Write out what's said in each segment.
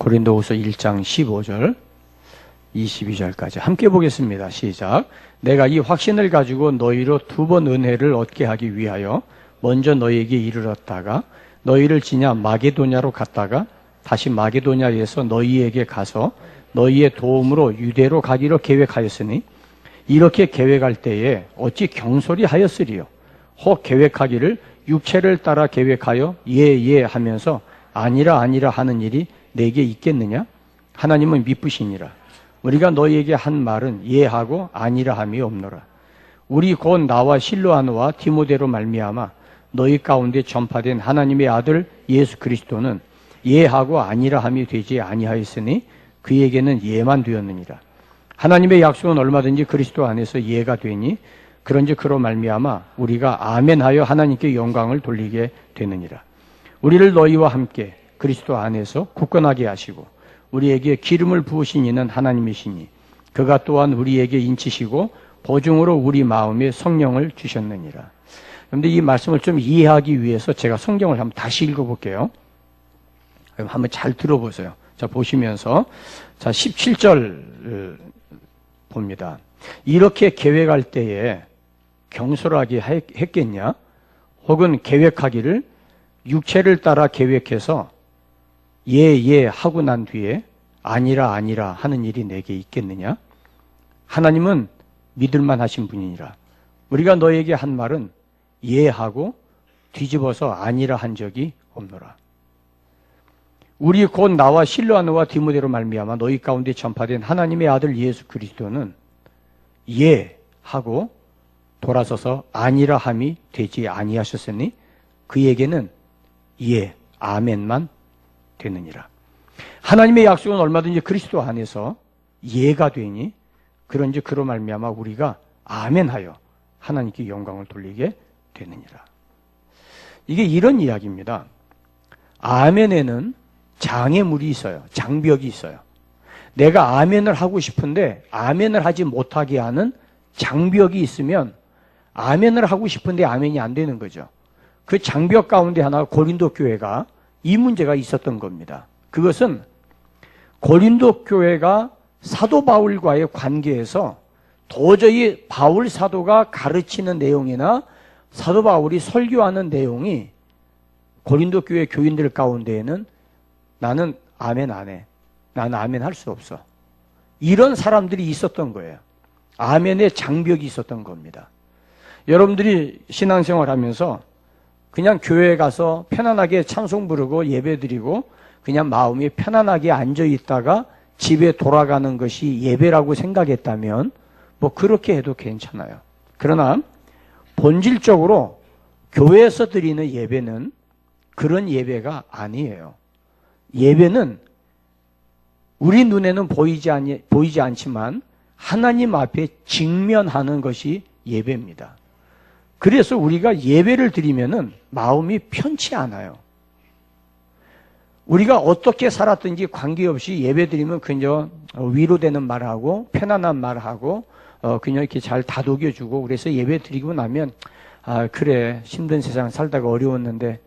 고린도후서 1장 15절 22절까지 함께 보겠습니다. 시작. 내가 이 확신을 가지고 너희로 두 번 은혜를 얻게 하기 위하여 먼저 너희에게 이르렀다가 너희를 지냐 마게도냐로 갔다가 다시 마게도냐에서 너희에게 가서 너희의 도움으로 유대로 가기로 계획하였으니 이렇게 계획할 때에 어찌 경솔히 하였으리요. 혹 계획하기를 육체를 따라 계획하여 예 하면서 아니라 하는 일이 내게 있겠느냐? 하나님은 미쁘시니라. 우리가 너희에게 한 말은 예하고 아니라 함이 없노라. 우리 곧 나와 실로아노와 디모데로 말미암아 너희 가운데 전파된 하나님의 아들 예수 그리스도는 예하고 아니라 함이 되지 아니하였으니 그에게는 예만 되었느니라. 하나님의 약속은 얼마든지 그리스도 안에서 예가 되니 그런즉 그로 말미암아 우리가 아멘하여 하나님께 영광을 돌리게 되느니라. 우리를 너희와 함께 그리스도 안에서 굳건하게 하시고 우리에게 기름을 부으신 이는 하나님이시니 그가 또한 우리에게 인치시고 보증으로 우리 마음에 성령을 주셨느니라. 그런데 이 말씀을 좀 이해하기 위해서 제가 성경을 한번 다시 읽어볼게요. 그럼 한번 잘 들어보세요. 자, 보시면서 자 17절 봅니다. 이렇게 계획할 때에 경솔하게 했겠냐? 혹은 계획하기를 육체를 따라 계획해서 예 하고 난 뒤에 아니라 하는 일이 내게 있겠느냐? 하나님은 믿을만 하신 분이니라. 우리가 너에게 한 말은 예 하고 뒤집어서 아니라 한 적이 없노라. 우리 곧 나와 실로아노와 디모데로 말미암아 너희 가운데 전파된 하나님의 아들 예수 그리스도는 예 하고 돌아서서 아니라 함이 되지 아니하셨으니 그에게는 예 아멘만 되느니라. 하나님의 약속은 얼마든지 그리스도 안에서 예가 되니 그런즉 그로 말미암아 우리가 아멘하여 하나님께 영광을 돌리게 되느니라. 이게 이런 이야기입니다. 아멘에는 장애물이 있어요. 장벽이 있어요. 내가 아멘을 하고 싶은데 아멘을 하지 못하게 하는 장벽이 있으면 아멘을 하고 싶은데 아멘이 안 되는 거죠. 그 장벽 가운데 하나가 고린도 교회가 이 문제가 있었던 겁니다. 그것은 고린도 교회가 사도 바울과의 관계에서 도저히 바울 사도가 가르치는 내용이나 사도 바울이 설교하는 내용이 고린도 교회 교인들 가운데에는 나는 아멘 안 해. 나는 아멘 할 수 없어. 이런 사람들이 있었던 거예요. 아멘의 장벽이 있었던 겁니다. 여러분들이 신앙생활 하면서 그냥 교회에 가서 편안하게 찬송 부르고 예배 드리고 그냥 마음이 편안하게 앉아 있다가 집에 돌아가는 것이 예배라고 생각했다면 뭐 그렇게 해도 괜찮아요. 그러나 본질적으로 교회에서 드리는 예배는 그런 예배가 아니에요. 예배는 우리 눈에는 보이지 않지만 하나님 앞에 직면하는 것이 예배입니다. 그래서 우리가 예배를 드리면은 마음이 편치 않아요. 우리가 어떻게 살았든지 관계없이 예배 드리면 그냥 위로되는 말하고 편안한 말하고 그냥 이렇게 잘 다독여주고 그래서 예배 드리고 나면 아 그래 힘든 세상 살다가 어려웠는데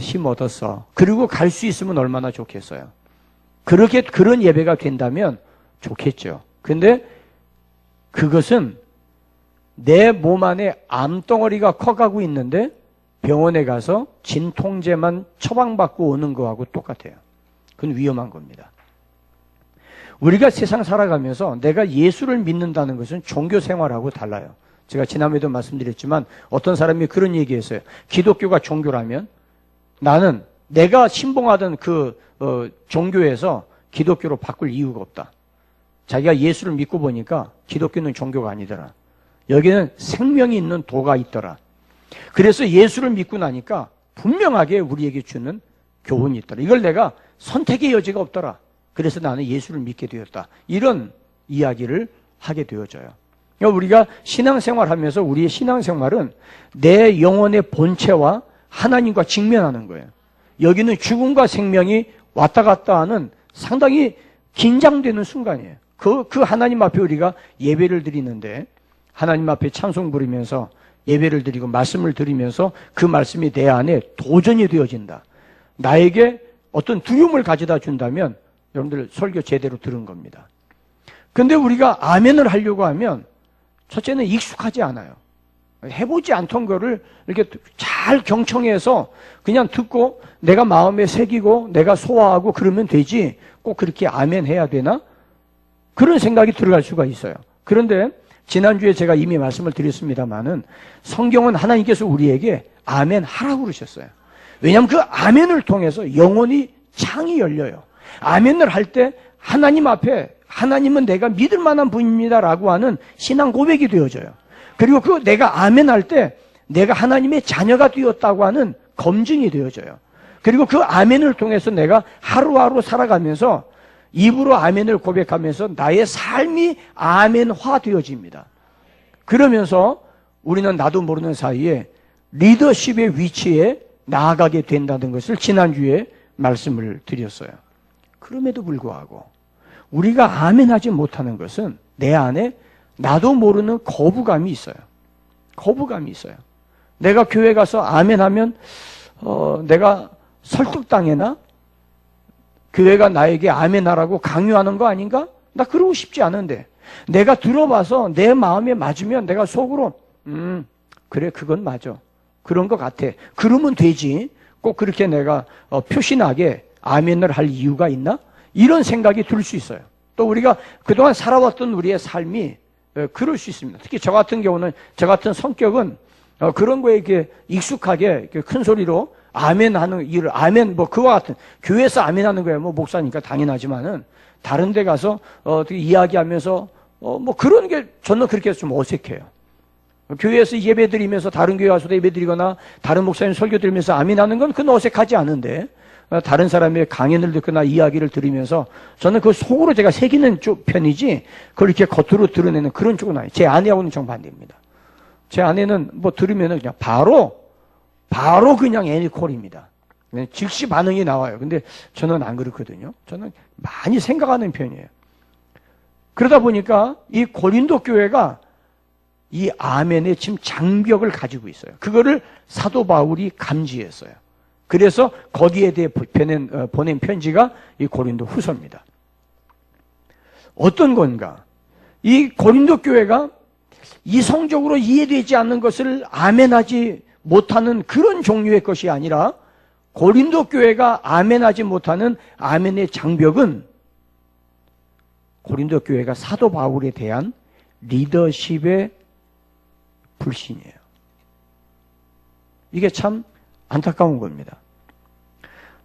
힘 얻었어. 그리고 갈 수 있으면 얼마나 좋겠어요. 그렇게 그런 예배가 된다면 좋겠죠. 근데 그것은 내 몸 안에 암덩어리가 커가고 있는데 병원에 가서 진통제만 처방받고 오는 거하고 똑같아요. 그건 위험한 겁니다. 우리가 세상 살아가면서 내가 예수를 믿는다는 것은 종교 생활하고 달라요. 제가 지난번에도 말씀드렸지만 어떤 사람이 그런 얘기했어요. 기독교가 종교라면 나는 내가 신봉하던 그 종교에서 기독교로 바꿀 이유가 없다. 자기가 예수를 믿고 보니까 기독교는 종교가 아니더라. 여기는 생명이 있는 도가 있더라. 그래서 예수를 믿고 나니까 분명하게 우리에게 주는 교훈이 있더라. 이걸 내가 선택의 여지가 없더라. 그래서 나는 예수를 믿게 되었다. 이런 이야기를 하게 되어져요. 그러니까 우리가 신앙생활하면서 우리의 신앙생활은 내 영혼의 본체와 하나님과 직면하는 거예요. 여기는 죽음과 생명이 왔다 갔다 하는 상당히 긴장되는 순간이에요. 그 하나님 앞에 우리가 예배를 드리는데 하나님 앞에 찬송 부르면서 예배를 드리고 말씀을 드리면서 그 말씀이 내 안에 도전이 되어진다. 나에게 어떤 두려움을 가져다 준다면 여러분들 설교 제대로 들은 겁니다. 근데 우리가 아멘을 하려고 하면 첫째는 익숙하지 않아요. 해보지 않던 거를 이렇게 잘 경청해서 그냥 듣고 내가 마음에 새기고 내가 소화하고 그러면 되지 꼭 그렇게 아멘 해야 되나? 그런 생각이 들어갈 수가 있어요. 그런데 지난주에 제가 이미 말씀을 드렸습니다마는 성경은 하나님께서 우리에게 아멘 하라고 그러셨어요. 왜냐하면 그 아멘을 통해서 영혼이 창이 열려요. 아멘을 할 때 하나님 앞에 하나님은 내가 믿을 만한 분입니다라고 하는 신앙 고백이 되어져요. 그리고 그 내가 아멘 할 때 내가 하나님의 자녀가 되었다고 하는 검증이 되어져요. 그리고 그 아멘을 통해서 내가 하루하루 살아가면서 입으로 아멘을 고백하면서 나의 삶이 아멘화 되어집니다. 그러면서 우리는 나도 모르는 사이에 리더십의 위치에 나아가게 된다는 것을 지난주에 말씀을 드렸어요. 그럼에도 불구하고 우리가 아멘하지 못하는 것은 내 안에 나도 모르는 거부감이 있어요. 거부감이 있어요. 내가 교회 가서 아멘하면 내가 설득당해나? 교회가 나에게 아멘하라고 강요하는 거 아닌가? 나 그러고 싶지 않은데 내가 들어봐서 내 마음에 맞으면 내가 속으로 그래 그건 맞아. 그런 것 같아. 그러면 되지. 꼭 그렇게 내가 표신하게 아멘을 할 이유가 있나? 이런 생각이 들 수 있어요. 또 우리가 그동안 살아왔던 우리의 삶이 그럴 수 있습니다. 특히 저 같은 경우는 저 같은 성격은 그런 거에 이렇게 익숙하게 큰 소리로 아멘하는 일을 아멘 뭐 그와 같은 교회에서 아멘하는 거야 뭐 목사니까 당연하지만은 다른 데 가서 어떻게 이야기하면서 뭐 그런 게 저는 그렇게 좀 어색해요. 교회에서 예배드리면서 다른 교회 가서도 예배드리거나 다른 목사님 설교 들으면서 아멘하는 건 그건 어색하지 않은데 다른 사람의 강연을 듣거나 이야기를 들으면서 저는 그 속으로 제가 새기는 쪽 편이지 그걸 이렇게 겉으로 드러내는 그런 쪽은 아니에요. 제 아내하고는 정반대입니다. 제 아내는 뭐 들으면은 그냥 바로 그냥 애니콜입니다. 즉시 반응이 나와요. 근데 저는 안 그렇거든요. 저는 많이 생각하는 편이에요. 그러다 보니까 이 고린도 교회가 이 아멘의 지금 장벽을 가지고 있어요. 그거를 사도 바울이 감지했어요. 그래서 거기에 대해 보낸 편지가 이 고린도 후서입니다. 어떤 건가? 이 고린도 교회가 이성적으로 이해되지 않는 것을 아멘하지 못하는 그런 종류의 것이 아니라 고린도 교회가 아멘하지 못하는 아멘의 장벽은 고린도 교회가 사도 바울에 대한 리더십의 불신이에요. 이게 참 안타까운 겁니다.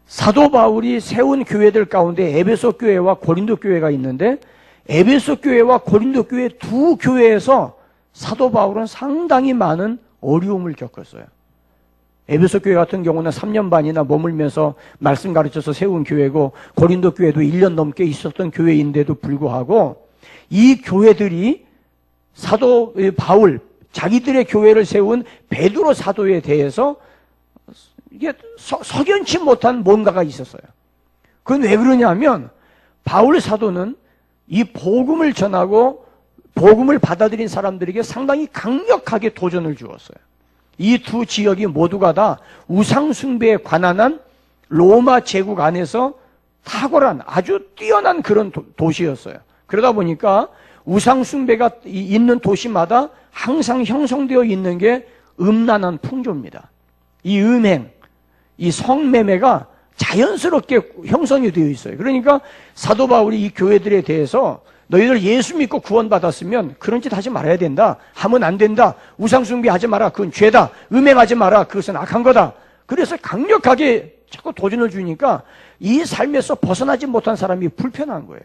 사도 바울이 세운 교회들 가운데 에베소 교회와 고린도 교회가 있는데 에베소 교회와 고린도 교회 두 교회에서 사도 바울은 상당히 많은 어려움을 겪었어요. 에베소 교회 같은 경우는 3년 반이나 머물면서 말씀 가르쳐서 세운 교회고 고린도 교회도 1년 넘게 있었던 교회인데도 불구하고 이 교회들이 사도 바울 자기들의 교회를 세운 베드로 사도에 대해서 이게 석연치 못한 뭔가가 있었어요. 그건 왜 그러냐면 바울 사도는 이 복음을 전하고 복음을 받아들인 사람들에게 상당히 강력하게 도전을 주었어요. 이 두 지역이 모두가 다 우상숭배에 관한한 로마 제국 안에서 탁월한 아주 뛰어난 그런 도시였어요. 그러다 보니까 우상숭배가 있는 도시마다 항상 형성되어 있는 게 음란한 풍조입니다. 이 음행, 이 성매매가 자연스럽게 형성이 되어 있어요. 그러니까 사도 바울이 이 교회들에 대해서 너희들 예수 믿고 구원받았으면 그런 짓 하지 말아야 된다. 하면 안 된다. 우상숭배 하지 마라. 그건 죄다. 음행하지 마라. 그것은 악한 거다. 그래서 강력하게 자꾸 도전을 주니까 이 삶에서 벗어나지 못한 사람이 불편한 거예요.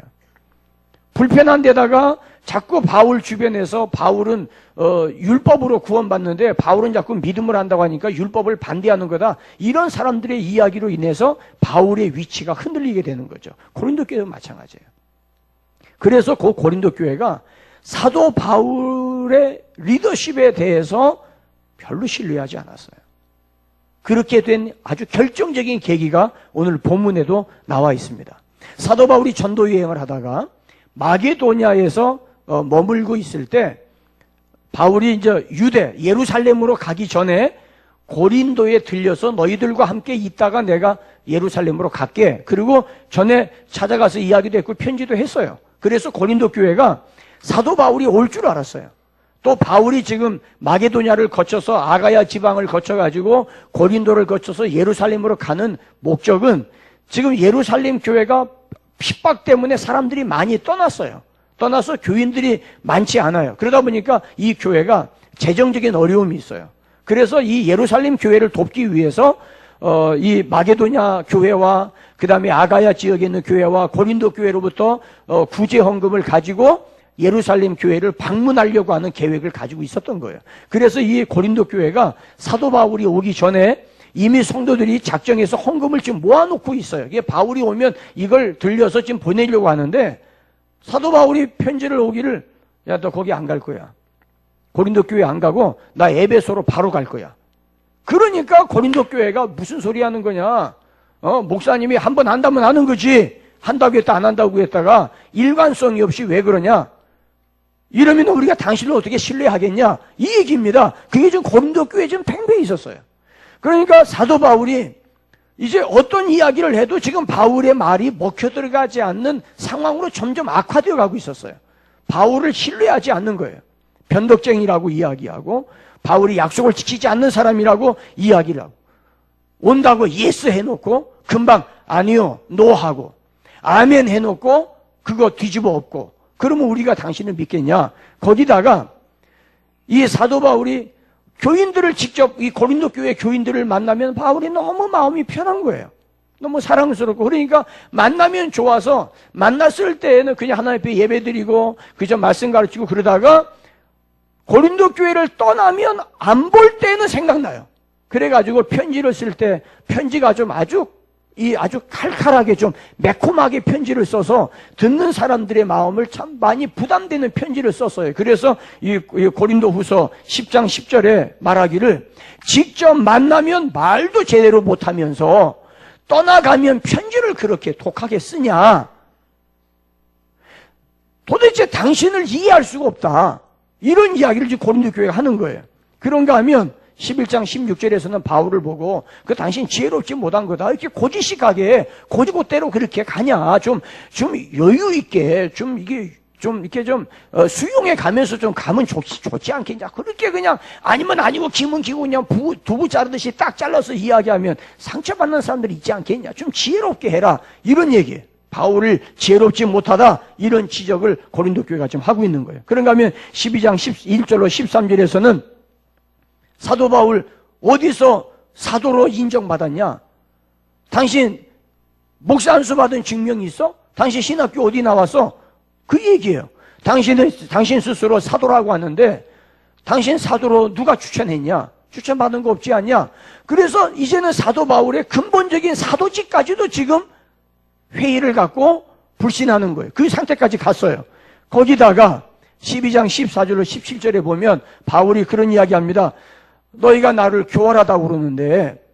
불편한 데다가 자꾸 바울 주변에서 바울은 율법으로 구원받는데 바울은 자꾸 믿음을 한다고 하니까 율법을 반대하는 거다. 이런 사람들의 이야기로 인해서 바울의 위치가 흔들리게 되는 거죠. 고린도 교회도 마찬가지예요. 그래서 그 고린도 교회가 사도 바울의 리더십에 대해서 별로 신뢰하지 않았어요. 그렇게 된 아주 결정적인 계기가 오늘 본문에도 나와 있습니다. 사도 바울이 전도 여행을 하다가 마게도냐에서 머물고 있을 때 바울이 이제 유대 예루살렘으로 가기 전에 고린도에 들려서 너희들과 함께 있다가 내가 예루살렘으로 갈게. 그리고 전에 찾아가서 이야기도 했고 편지도 했어요. 그래서 고린도 교회가 사도 바울이 올 줄 알았어요. 또 바울이 지금 마게도냐를 거쳐서 아가야 지방을 거쳐가지고 고린도를 거쳐서 예루살렘으로 가는 목적은 지금 예루살렘 교회가 핍박 때문에 사람들이 많이 떠났어요. 떠나서 교인들이 많지 않아요. 그러다 보니까 이 교회가 재정적인 어려움이 있어요. 그래서 이 예루살렘 교회를 돕기 위해서 이 마게도냐 교회와 그 다음에 아가야 지역에 있는 교회와 고린도 교회로부터 구제 헌금을 가지고 예루살렘 교회를 방문하려고 하는 계획을 가지고 있었던 거예요. 그래서 이 고린도 교회가 사도 바울이 오기 전에 이미 성도들이 작정해서 헌금을 지금 모아놓고 있어요. 이게 바울이 오면 이걸 들려서 지금 보내려고 하는데 사도 바울이 편지를 오기를 야, 너 거기 안 갈 거야. 고린도 교회 안 가고 나 에베소로 바로 갈 거야. 그러니까 고린도 교회가 무슨 소리 하는 거냐. 목사님이 한 번 한다면 하는 거지. 한다고 했다 안 한다고 했다가 일관성이 없이 왜 그러냐. 이러면 우리가 당신을 어떻게 신뢰하겠냐. 이 얘기입니다. 그게 지금 고린도 교회에 좀 팽배해 있었어요. 그러니까 사도 바울이 이제 어떤 이야기를 해도 지금 바울의 말이 먹혀 들어가지 않는 상황으로 점점 악화되어 가고 있었어요. 바울을 신뢰하지 않는 거예요. 변덕쟁이라고 이야기하고 바울이 약속을 지키지 않는 사람이라고 이야기를 하고 온다고 예스 해놓고 금방 아니요 노 하고 아멘 해놓고 그거 뒤집어 엎고 그러면 우리가 당신을 믿겠냐. 거기다가 이 사도 바울이 교인들을 직접 이 고린도 교회 교인들을 만나면 바울이 너무 마음이 편한 거예요. 너무 사랑스럽고 그러니까 만나면 좋아서 만났을 때에는 그냥 하나님 앞에 예배드리고 그저 말씀 가르치고 그러다가 고린도 교회를 떠나면 안 볼 때는 생각나요. 그래가지고 편지를 쓸 때 편지가 좀 아주 칼칼하게 좀 매콤하게 편지를 써서 듣는 사람들의 마음을 참 많이 부담되는 편지를 썼어요. 그래서 이 고린도 후서 10장 10절에 말하기를 직접 만나면 말도 제대로 못하면서 떠나가면 편지를 그렇게 독하게 쓰냐. 도대체 당신을 이해할 수가 없다. 이런 이야기를 지금 고린도 교회가 하는 거예요. 그런가 하면 11장 16절에서는 바울을 보고 그 당신 지혜롭지 못한 거다. 이렇게 고지식하게 고지고대로 그렇게 가냐. 좀 여유 있게 수용해 가면서 좀 가면 좋지 않겠냐. 그렇게 그냥 아니면 아니고 기면 기고 그냥 두부 자르듯이 딱 잘라서 이야기하면 상처받는 사람들이 있지 않겠냐. 좀 지혜롭게 해라. 이런 얘기예요. 바울을 지혜롭지 못하다 이런 지적을 고린도 교회가 지금 하고 있는 거예요. 그런가 하면 12장 1절로 13절에서는 사도 바울 어디서 사도로 인정받았냐? 당신 목사 안수 받은 증명이 있어? 당신 신학교 어디 나왔어? 그 얘기예요. 당신 스스로 사도라고 하는데 당신 사도로 누가 추천했냐? 추천받은 거 없지 않냐? 그래서 이제는 사도 바울의 근본적인 사도직까지도 지금 회의를 갖고 불신하는 거예요. 그 상태까지 갔어요. 거기다가 12장 14절로 17절에 보면 바울이 그런 이야기합니다. 너희가 나를 교활하다고 그러는데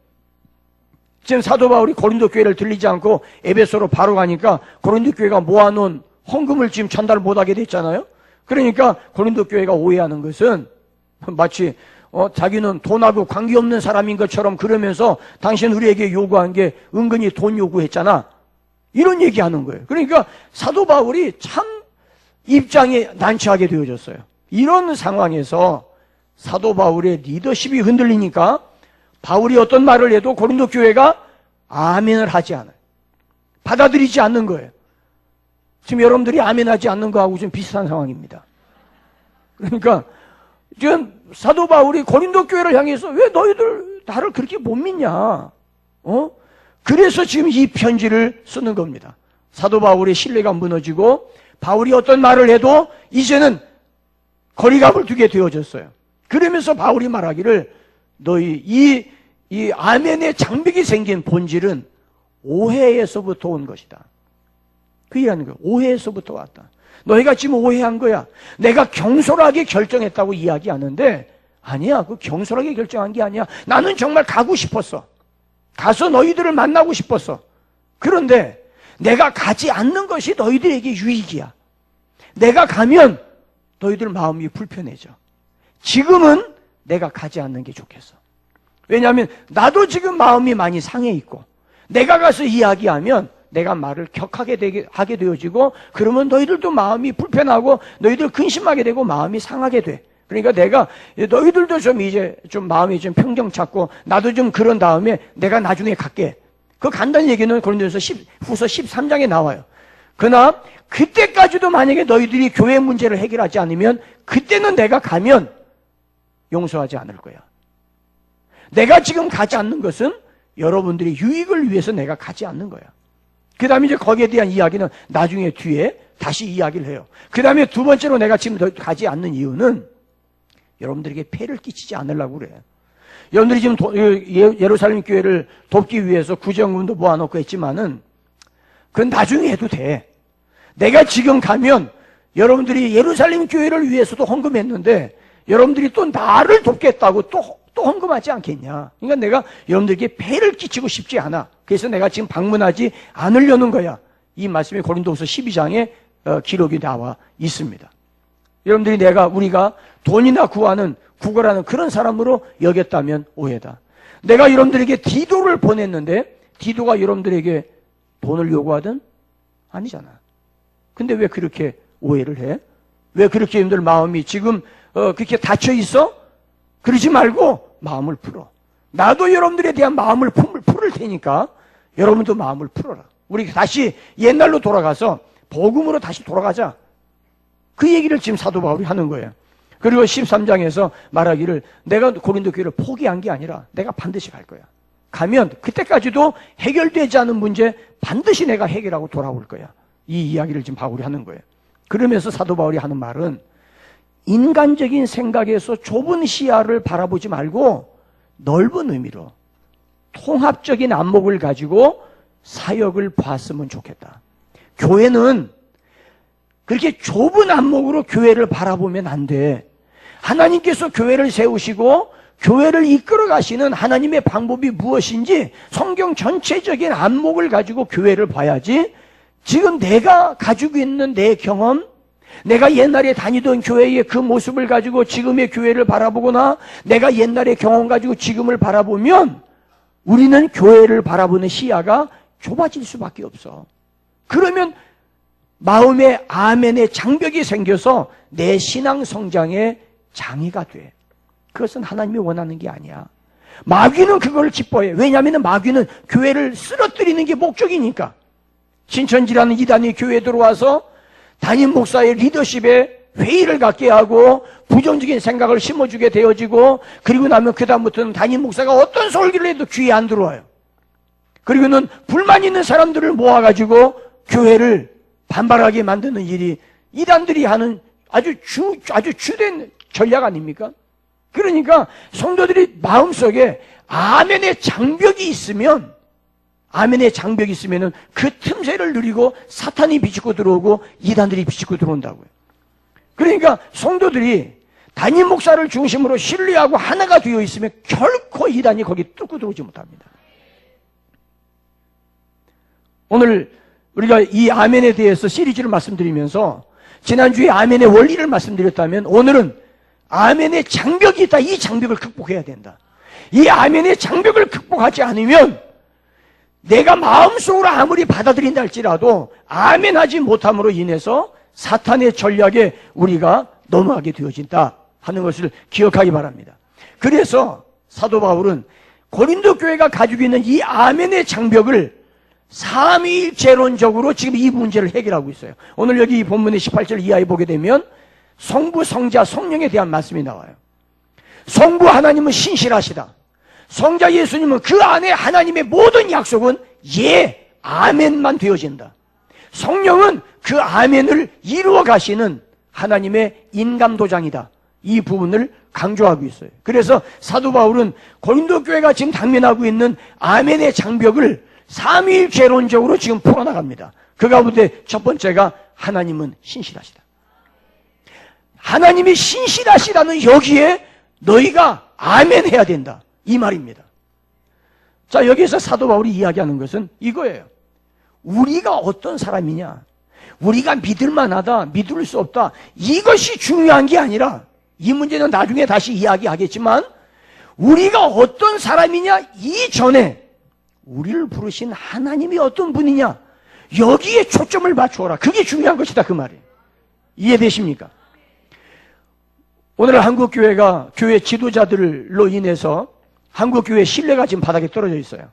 지금 사도 바울이 고린도 교회를 들리지 않고 에베소로 바로 가니까 고린도 교회가 모아놓은 헌금을 지금 전달 못하게 됐잖아요. 그러니까 고린도 교회가 오해하는 것은 마치 자기는 돈하고 관계없는 사람인 것처럼 그러면서 당신 우리에게 요구한 게 은근히 돈 요구했잖아. 이런 얘기하는 거예요. 그러니까 사도 바울이 참 입장이 난처하게 되어졌어요. 이런 상황에서 사도 바울의 리더십이 흔들리니까 바울이 어떤 말을 해도 고린도 교회가 아멘을 하지 않아요. 받아들이지 않는 거예요. 지금 여러분들이 아멘하지 않는 거하고 좀 비슷한 상황입니다. 그러니까 지금 사도 바울이 고린도 교회를 향해서 왜 너희들 나를 그렇게 못 믿냐? 그래서 지금 이 편지를 쓰는 겁니다. 사도 바울의 신뢰가 무너지고 바울이 어떤 말을 해도 이제는 거리감을 두게 되어졌어요. 그러면서 바울이 말하기를 너희 이 아멘의 장벽이 생긴 본질은 오해에서부터 온 것이다. 그 얘기하는 거예요. 오해에서부터 왔다. 너희가 지금 오해한 거야. 내가 경솔하게 결정했다고 이야기하는데 아니야. 그 경솔하게 결정한 게 아니야. 나는 정말 가고 싶었어. 가서 너희들을 만나고 싶었어. 그런데 내가 가지 않는 것이 너희들에게 유익이야. 내가 가면 너희들 마음이 불편해져. 지금은 내가 가지 않는 게 좋겠어. 왜냐하면 나도 지금 마음이 많이 상해 있고 내가 가서 이야기하면 내가 말을 격하게 하게 되어지고 그러면 너희들도 마음이 불편하고 너희들 근심하게 되고 마음이 상하게 돼. 그러니까 내가 너희들도 좀 이제 좀 마음이 좀 평정 찾고 나도 좀 그런 다음에 내가 나중에 갈게. 그 간단한 얘기는 고린도전서 후서 13장에 나와요. 그러나 그때까지도 만약에 너희들이 교회 문제를 해결하지 않으면 그때는 내가 가면 용서하지 않을 거야. 내가 지금 가지 않는 것은 여러분들의 유익을 위해서 내가 가지 않는 거야. 그 다음에 이제 거기에 대한 이야기는 나중에 뒤에 다시 이야기를 해요. 그 다음에 두 번째로 내가 지금 가지 않는 이유는 여러분들에게 폐를 끼치지 않으려고 그래. 여러분들이 지금 예루살렘 교회를 돕기 위해서 구제원금도 모아놓고 했지만은 그건 나중에 해도 돼. 내가 지금 가면 여러분들이 예루살렘 교회를 위해서도 헌금했는데 여러분들이 또 나를 돕겠다고 또 헌금하지 않겠냐. 그러니까 내가 여러분들에게 폐를 끼치고 싶지 않아. 그래서 내가 지금 방문하지 않으려는 거야. 이 말씀이 고린도후서 12장에 기록이 나와 있습니다. 여러분들이 우리가 돈이나 구걸하는 그런 사람으로 여겼다면 오해다. 내가 여러분들에게 디도를 보냈는데 디도가 여러분들에게 돈을 요구하든 아니잖아. 근데 왜 그렇게 오해를 해? 왜 그렇게 여러분들 마음이 지금 그렇게 닫혀 있어? 그러지 말고 마음을 풀어. 나도 여러분들에 대한 마음을 풀을 테니까 여러분도 마음을 풀어라. 우리 다시 옛날로 돌아가서 복음으로 다시 돌아가자. 그 얘기를 지금 사도 바울이 하는 거예요. 그리고 13장에서 말하기를 내가 고린도 교회를 포기한 게 아니라 내가 반드시 갈 거야. 가면 그때까지도 해결되지 않은 문제 반드시 내가 해결하고 돌아올 거야. 이 이야기를 지금 바울이 하는 거예요. 그러면서 사도 바울이 하는 말은 인간적인 생각에서 좁은 시야를 바라보지 말고 넓은 의미로 통합적인 안목을 가지고 사역을 봤으면 좋겠다. 교회는 그렇게 좁은 안목으로 교회를 바라보면 안 돼. 하나님께서 교회를 세우시고 교회를 이끌어 가시는 하나님의 방법이 무엇인지 성경 전체적인 안목을 가지고 교회를 봐야지 지금 내가 가지고 있는 내 경험, 내가 옛날에 다니던 교회의 그 모습을 가지고 지금의 교회를 바라보거나 내가 옛날의 경험 가지고 지금을 바라보면 우리는 교회를 바라보는 시야가 좁아질 수밖에 없어. 그러면 마음에 아멘의 장벽이 생겨서 내 신앙 성장에 장애가 돼. 그것은 하나님이 원하는 게 아니야. 마귀는 그걸 기뻐해. 왜냐하면 마귀는 교회를 쓰러뜨리는 게 목적이니까. 신천지라는 이단이 교회에 들어와서 담임 목사의 리더십에 회의를 갖게 하고 부정적인 생각을 심어주게 되어지고 그리고 나면 그 다음부터는 담임 목사가 어떤 설교를 해도 귀에 안 들어와요. 그리고는 불만 있는 사람들을 모아가지고 교회를 반발하게 만드는 일이 이단들이 하는 아주 주된 전략 아닙니까? 그러니까 성도들이 마음속에 아멘의 장벽이 있으면 그 틈새를 누리고 사탄이 비집고 들어오고 이단들이 비집고 들어온다고요. 그러니까 성도들이 담임 목사를 중심으로 신뢰하고 하나가 되어 있으면 결코 이단이 거기 뚫고 들어오지 못합니다. 오늘 우리가 이 아멘에 대해서 시리즈를 말씀드리면서 지난주에 아멘의 원리를 말씀드렸다면 오늘은 아멘의 장벽이 있다. 이 장벽을 극복해야 된다. 이 아멘의 장벽을 극복하지 않으면 내가 마음속으로 아무리 받아들인다 할지라도 아멘하지 못함으로 인해서 사탄의 전략에 우리가 넘어가게 되어진다 하는 것을 기억하기 바랍니다. 그래서 사도 바울은 고린도 교회가 가지고 있는 이 아멘의 장벽을 삼위일체론적으로 지금 이 문제를 해결하고 있어요. 오늘 여기 이 본문의 18절 이하에 보게 되면 성부, 성자, 성령에 대한 말씀이 나와요. 성부 하나님은 신실하시다. 성자 예수님은 그 안에 하나님의 모든 약속은 예, 아멘만 되어진다. 성령은 그 아멘을 이루어 가시는 하나님의 인감도장이다. 이 부분을 강조하고 있어요. 그래서 사도 바울은 고린도 교회가 지금 당면하고 있는 아멘의 장벽을 삼위일체론적으로 지금 풀어나갑니다. 그 가운데 첫 번째가 하나님은 신실하시다. 하나님이 신실하시다는 여기에 너희가 아멘 해야 된다. 이 말입니다. 자, 여기에서 사도 바울이 이야기하는 것은 이거예요. 우리가 어떤 사람이냐, 우리가 믿을 만하다, 믿을 수 없다, 이것이 중요한 게 아니라 이 문제는 나중에 다시 이야기하겠지만 우리가 어떤 사람이냐 이전에 우리를 부르신 하나님이 어떤 분이냐 여기에 초점을 맞추어라. 그게 중요한 것이다 그 말이에요. 이해되십니까? 오늘 한국교회가 교회 지도자들로 인해서 한국교회 신뢰가 지금 바닥에 떨어져 있어요.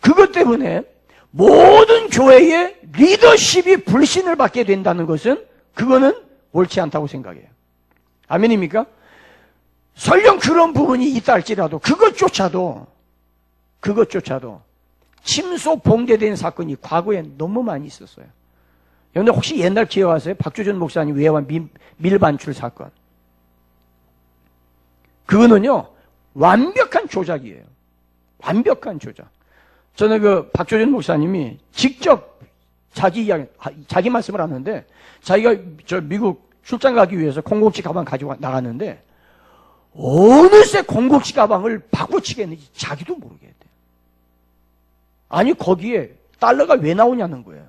그것 때문에 모든 교회의 리더십이 불신을 받게 된다는 것은 그거는 옳지 않다고 생각해요. 아멘입니까? 설령 그런 부분이 있다 할지라도 그것조차도 침소 봉제된 사건이 과거에 너무 많이 있었어요. 여러분들 혹시 옛날 기억하세요? 박주전 목사님 외환 밀반출 사건. 그거는요 완벽한 조작이에요. 완벽한 조작. 저는 그 박조준 목사님이 직접 자기 말씀을 하는데 자기가 저 미국 출장 가기 위해서 007 가방 가지고 나갔는데 어느새 007 가방을 바꿔치기 했는지 자기도 모르게 했대요. 아니 거기에 달러가 왜 나오냐는 거예요.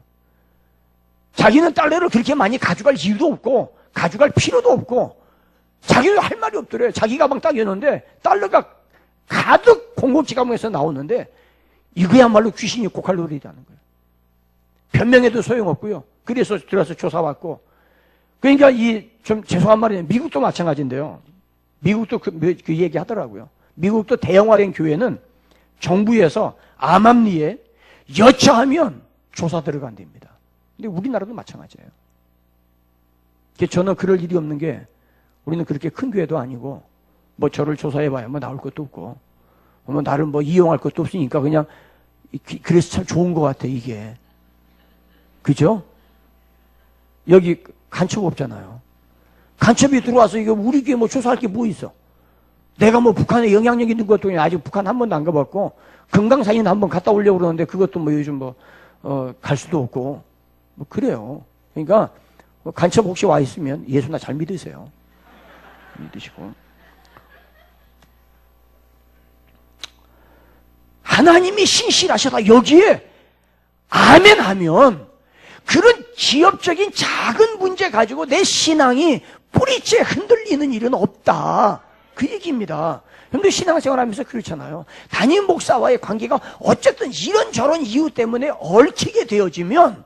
자기는 달러를 그렇게 많이 가져갈 이유도 없고 가져갈 필요도 없고 자기도 할 말이 없더래요. 자기 가방 딱 여는데 달러가 가득 007 가방에서 나오는데 이거야말로 귀신이 고칼로리라는 거예요. 변명해도 소용없고요. 그래서 들어서 조사받고. 그러니까 좀 죄송한 말이에요. 미국도 마찬가지인데요. 미국도 그 얘기 하더라고요. 미국도 대형화된 교회는 정부에서 암암리에 여차하면 조사 들어간답니다. 근데 우리나라도 마찬가지예요. 저는 그럴 일이 없는 게 우리는 그렇게 큰 교회도 아니고 뭐 저를 조사해봐야 뭐 나올 것도 없고 뭐 나를 뭐 이용할 것도 없으니까 그냥 그래서 참 좋은 것 같아 이게. 그죠? 여기 간첩 없잖아요. 간첩이 들어와서 이거 우리 교회 뭐 조사할 게 뭐 있어? 내가 뭐 북한에 영향력 있는 것도 아직 북한 한 번도 안 가봤고 금강산이나 한번 갔다 오려고 그러는데 그것도 뭐 요즘 갈 수도 없고 뭐 그래요. 그러니까 간첩 혹시 와 있으면 예수나 잘 믿으세요. 믿으시고. 하나님이 신실하셔다 여기에 아멘 하면 그런 지엽적인 작은 문제 가지고 내 신앙이 뿌리째 흔들리는 일은 없다. 그 얘기입니다. 여러분들 신앙생활 하면서 그렇잖아요. 담임 목사와의 관계가 어쨌든 이런저런 이유 때문에 얽히게 되어지면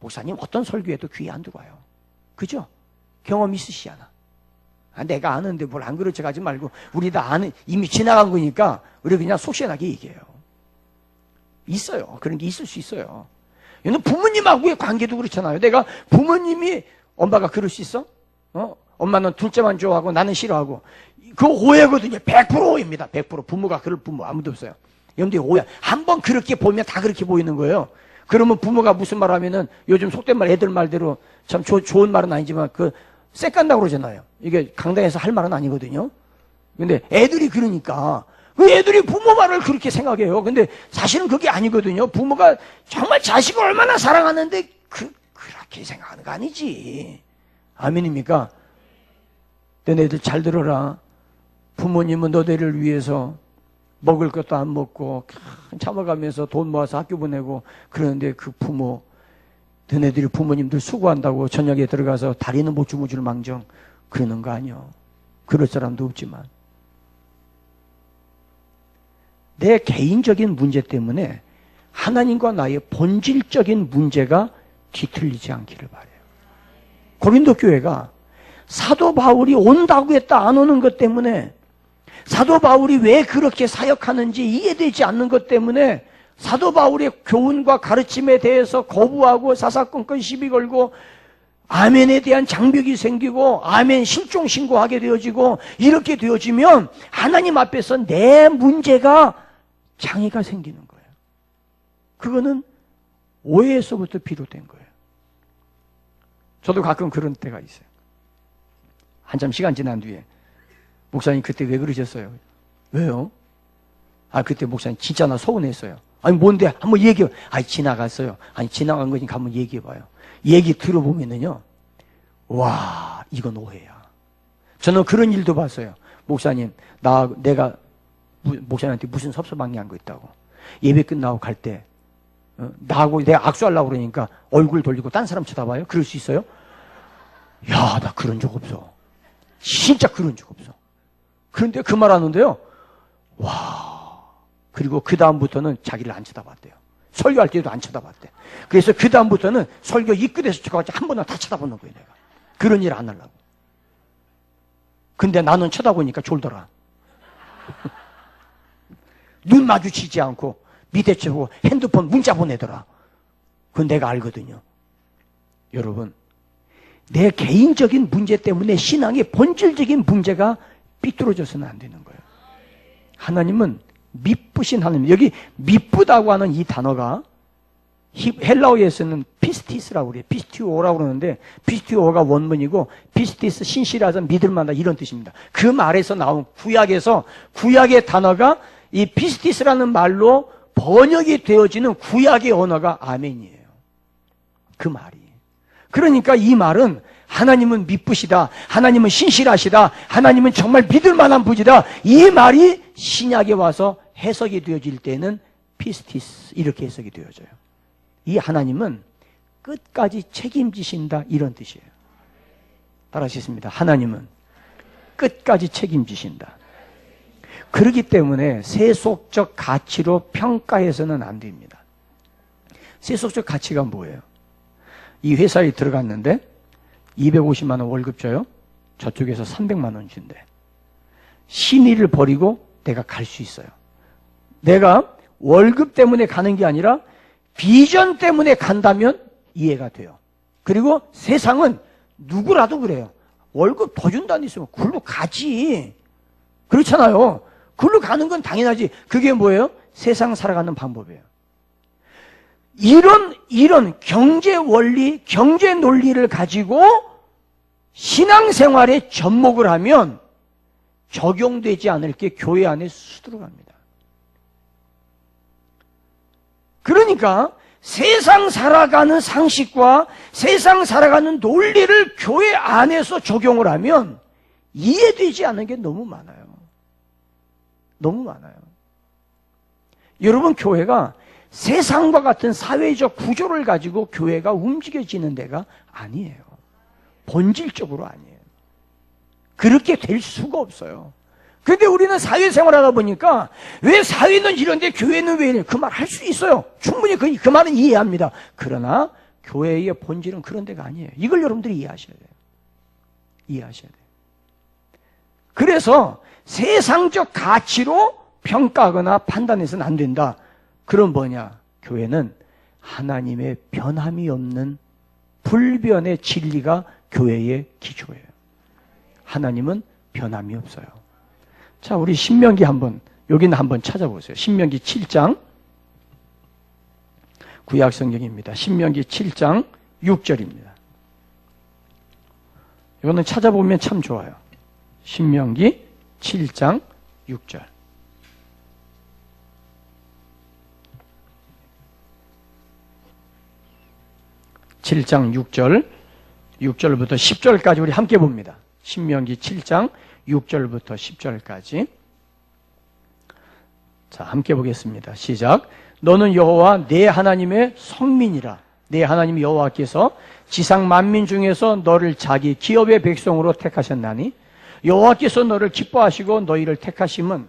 목사님 어떤 설교에도 귀에 안 들어와요. 그죠? 경험 있으시잖아. 내가 아는데 뭘 안 그럴 척 하지 말고 우리 다 아는 이미 지나간 거니까 우리 그냥 속 시원하게 얘기해요. 있어요. 그런 게 있을 수 있어요. 얘는 부모님하고의 관계도 그렇잖아요. 내가 부모님이 엄마가 그럴 수 있어? 엄마는 둘째만 좋아하고 나는 싫어하고 그거 오해거든요. 100% 오해입니다. 100% 부모가 그럴 부모 아무도 없어요. 여러분들 오해. 한번 그렇게 보면 다 그렇게 보이는 거예요. 그러면 부모가 무슨 말 하면은 요즘 속된 말 애들 말대로 참 좋은 말은 아니지만 쎄 깐다고 그러잖아요. 이게 강당에서 할 말은 아니거든요. 근데 애들이 그러니까 그 애들이 부모 말을 그렇게 생각해요. 근데 사실은 그게 아니거든요. 부모가 정말 자식을 얼마나 사랑하는데 그렇게 생각하는 거 아니지. 아멘입니까? 너네들 잘 들어라. 부모님은 너희를 위해서 먹을 것도 안 먹고 참아가면서 돈 모아서 학교 보내고 그러는데 그 부모 너네들이 부모님들 수고한다고 저녁에 들어가서 다리는 못 주무줄 망정 그러는 거 아니요. 그럴 사람도 없지만 내 개인적인 문제 때문에 하나님과 나의 본질적인 문제가 뒤틀리지 않기를 바라요. 고린도 교회가 사도 바울이 온다고 했다 안 오는 것 때문에 사도 바울이 왜 그렇게 사역하는지 이해되지 않는 것 때문에 사도 바울의 교훈과 가르침에 대해서 거부하고 사사건건 시비 걸고 아멘에 대한 장벽이 생기고 아멘 실종 신고하게 되어지고 이렇게 되어지면 하나님 앞에서 내 문제가 장애가 생기는 거예요. 그거는 오해에서부터 비롯된 거예요. 저도 가끔 그런 때가 있어요. 한참 시간 지난 뒤에 목사님 그때 왜 그러셨어요? 왜요? 그때 목사님 진짜 나 서운했어요. 아니 뭔데 한번 얘기해. 지나갔어요. 지나간 거니까 한번 얘기해봐요. 얘기 들어보면은요, 와 이건 오해야. 저는 그런 일도 봤어요. 목사님 내가 목사님한테 무슨 섭섭한 게 한 거 있다고. 예배 끝나고 갈 때 나하고 내가 악수하려고 그러니까 얼굴 돌리고 딴 사람 쳐다봐요. 그럴 수 있어요? 야, 나 그런 적 없어. 진짜 그런 적 없어. 그런데 그 말 하는데요, 와. 그리고 그 다음부터는 자기를 안 쳐다봤대요. 설교할 때도 안 쳐다봤대. 그래서 그 다음부터는 설교 입구에서 쳐가지고 한 번은 다 쳐다보는 거예요, 내가. 그런 일 안 하려고. 근데 나는 쳐다보니까 졸더라. 눈 마주치지 않고 밑에 쳐보고 핸드폰 문자 보내더라. 그건 내가 알거든요. 여러분, 내 개인적인 문제 때문에 신앙의 본질적인 문제가 삐뚤어져서는 안 되는 거예요. 하나님은 미쁘신 하나님. 여기 미쁘다고 하는 이 단어가 헬라어에서는 피스티스라고 그래요. 피스티오라고 그러는데 피스티오가 원문이고 피스티스 신실하자 믿을만하다 이런 뜻입니다. 그 말에서 나온 구약의 단어가 이 피스티스라는 말로 번역이 되어지는 구약의 언어가 아멘이에요. 그 말이. 그러니까 이 말은 하나님은 미쁘시다. 하나님은 신실하시다. 하나님은 정말 믿을 만한 분이다. 이 말이 신약에 와서 해석이 되어질 때는 피스티스 이렇게 해석이 되어져요. 이 하나님은 끝까지 책임지신다 이런 뜻이에요. 따라하시겠습니다. 하나님은 끝까지 책임지신다. 그렇기 때문에 세속적 가치로 평가해서는 안 됩니다. 세속적 가치가 뭐예요? 이 회사에 들어갔는데 250만 원 월급 줘요. 저쪽에서 300만 원 준대. 신의를 버리고 내가 갈 수 있어요. 내가 월급 때문에 가는 게 아니라 비전 때문에 간다면 이해가 돼요. 그리고 세상은 누구라도 그래요. 월급 더 준다는 있으면 글로 가지. 그렇잖아요. 글로 가는 건 당연하지. 그게 뭐예요? 세상 살아가는 방법이에요. 이런 경제 원리, 경제 논리를 가지고 신앙생활에 접목을 하면 적용되지 않을 게 교회 안에 수두룩합니다. 그러니까 세상 살아가는 상식과 세상 살아가는 논리를 교회 안에서 적용을 하면 이해되지 않는 게 너무 많아요. 너무 많아요. 여러분, 교회가 세상과 같은 사회적 구조를 가지고 교회가 움직여지는 데가 아니에요. 본질적으로 아니에요. 그렇게 될 수가 없어요. 근데 우리는 사회생활 하다 보니까 왜 사회는 이런데 교회는 왜 이래? 그 말 할 수 있어요. 충분히 그 말은 이해합니다. 그러나 교회의 본질은 그런 데가 아니에요. 이걸 여러분들이 이해하셔야 돼요. 이해하셔야 돼요. 그래서 세상적 가치로 평가하거나 판단해서는 안 된다. 그럼 뭐냐? 교회는 하나님의 변함이 없는 불변의 진리가 교회의 기초예요. 하나님은 변함이 없어요. 자, 우리 신명기 여기는 한번 찾아보세요. 신명기 7장, 구약 성경입니다. 신명기 7장 6절입니다. 이거는 찾아보면 참 좋아요. 신명기 7장 6절. (7장 6절부터 10절까지) 우리 함께 봅니다. 신명기 7장 6절부터 10절까지. 자, 함께 보겠습니다. 시작. 너는 여호와 내 하나님의 성민이라. 내 하나님 여호와께서 지상 만민 중에서 너를 자기 기업의 백성으로 택하셨나니 여호와께서 너를 기뻐하시고 너희를 택하심은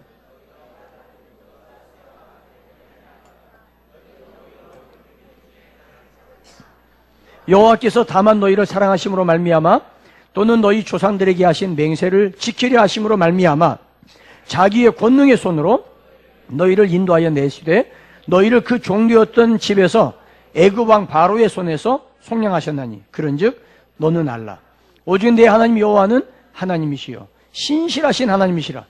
여호와께서 다만 너희를 사랑하심으로 말미암아 또는 너희 조상들에게 하신 맹세를 지키려 하심으로 말미암아 자기의 권능의 손으로 너희를 인도하여 내시되 너희를 그 종되었던 집에서 애굽 왕 바로의 손에서 속량하셨나니 그런즉 너는 알라. 오직 내 하나님 여호와는 하나님이시요 신실하신 하나님이시라.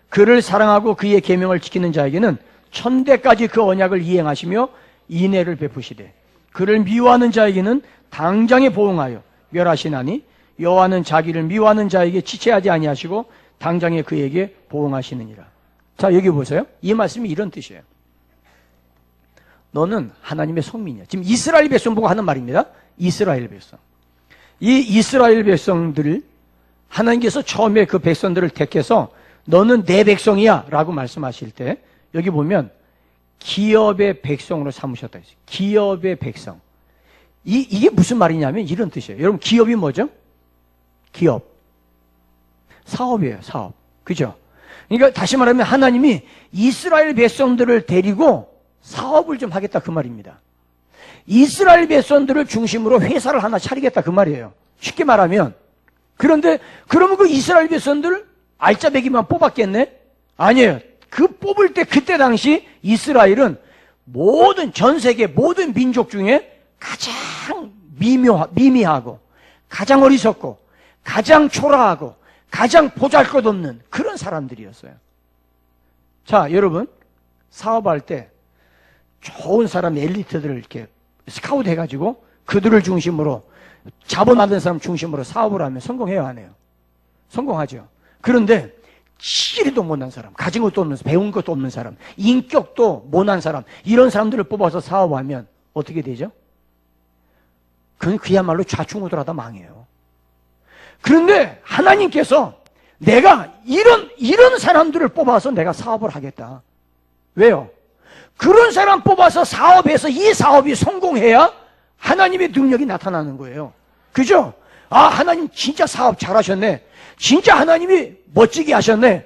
그를 사랑하고 그의 계명을 지키는 자에게는 천대까지 그 언약을 이행하시며 인애를 베푸시되 그를 미워하는 자에게는 당장에 보응하여 멸하시나니 여호와는 자기를 미워하는 자에게 지체하지 아니하시고 당장에 그에게 보응하시느니라. 자, 여기 보세요. 이 말씀이 이런 뜻이에요. 너는 하나님의 성민이야. 지금 이스라엘 백성 보고 하는 말입니다. 이스라엘 백성. 이 이스라엘 백성들을 하나님께서 처음에 그 백성들을 택해서 너는 내 백성이야 라고 말씀하실 때 여기 보면 기업의 백성으로 삼으셨다 했어요. 기업의 백성. 이게 무슨 말이냐면 이런 뜻이에요. 여러분, 기업이 뭐죠? 기업. 사업이에요, 사업. 그죠? 그러니까 다시 말하면 하나님이 이스라엘 백성들을 데리고 사업을 좀 하겠다 그 말입니다. 이스라엘 백성들을 중심으로 회사를 하나 차리겠다 그 말이에요. 쉽게 말하면. 그런데 그러면 그 이스라엘 백성들 알짜배기만 뽑았겠네? 아니에요. 그 뽑을 때 그때 당시 이스라엘은 모든 전 세계 모든 민족 중에 가장 미미하고 가장 어리석고 가장 초라하고 가장 보잘것없는 그런 사람들이었어요. 자, 여러분 사업할 때 좋은 사람 엘리트들을 이렇게 스카우트 해가지고 그들을 중심으로 자본 많은 사람 중심으로 사업을 하면 성공해야 하네요. 성공하죠. 그런데 시리도 못난 사람, 가진 것도 없는 사람, 배운 것도 없는 사람, 인격도 못난 사람, 이런 사람들을 뽑아서 사업하면 어떻게 되죠? 그건 그야말로 좌충우돌하다 망해요. 그런데 하나님께서 내가 이런 사람들을 뽑아서 내가 사업을 하겠다. 왜요? 그런 사람 뽑아서 사업해서 이 사업이 성공해야 하나님의 능력이 나타나는 거예요. 그죠? 아, 하나님 진짜 사업 잘하셨네. 진짜 하나님이 멋지게 하셨네.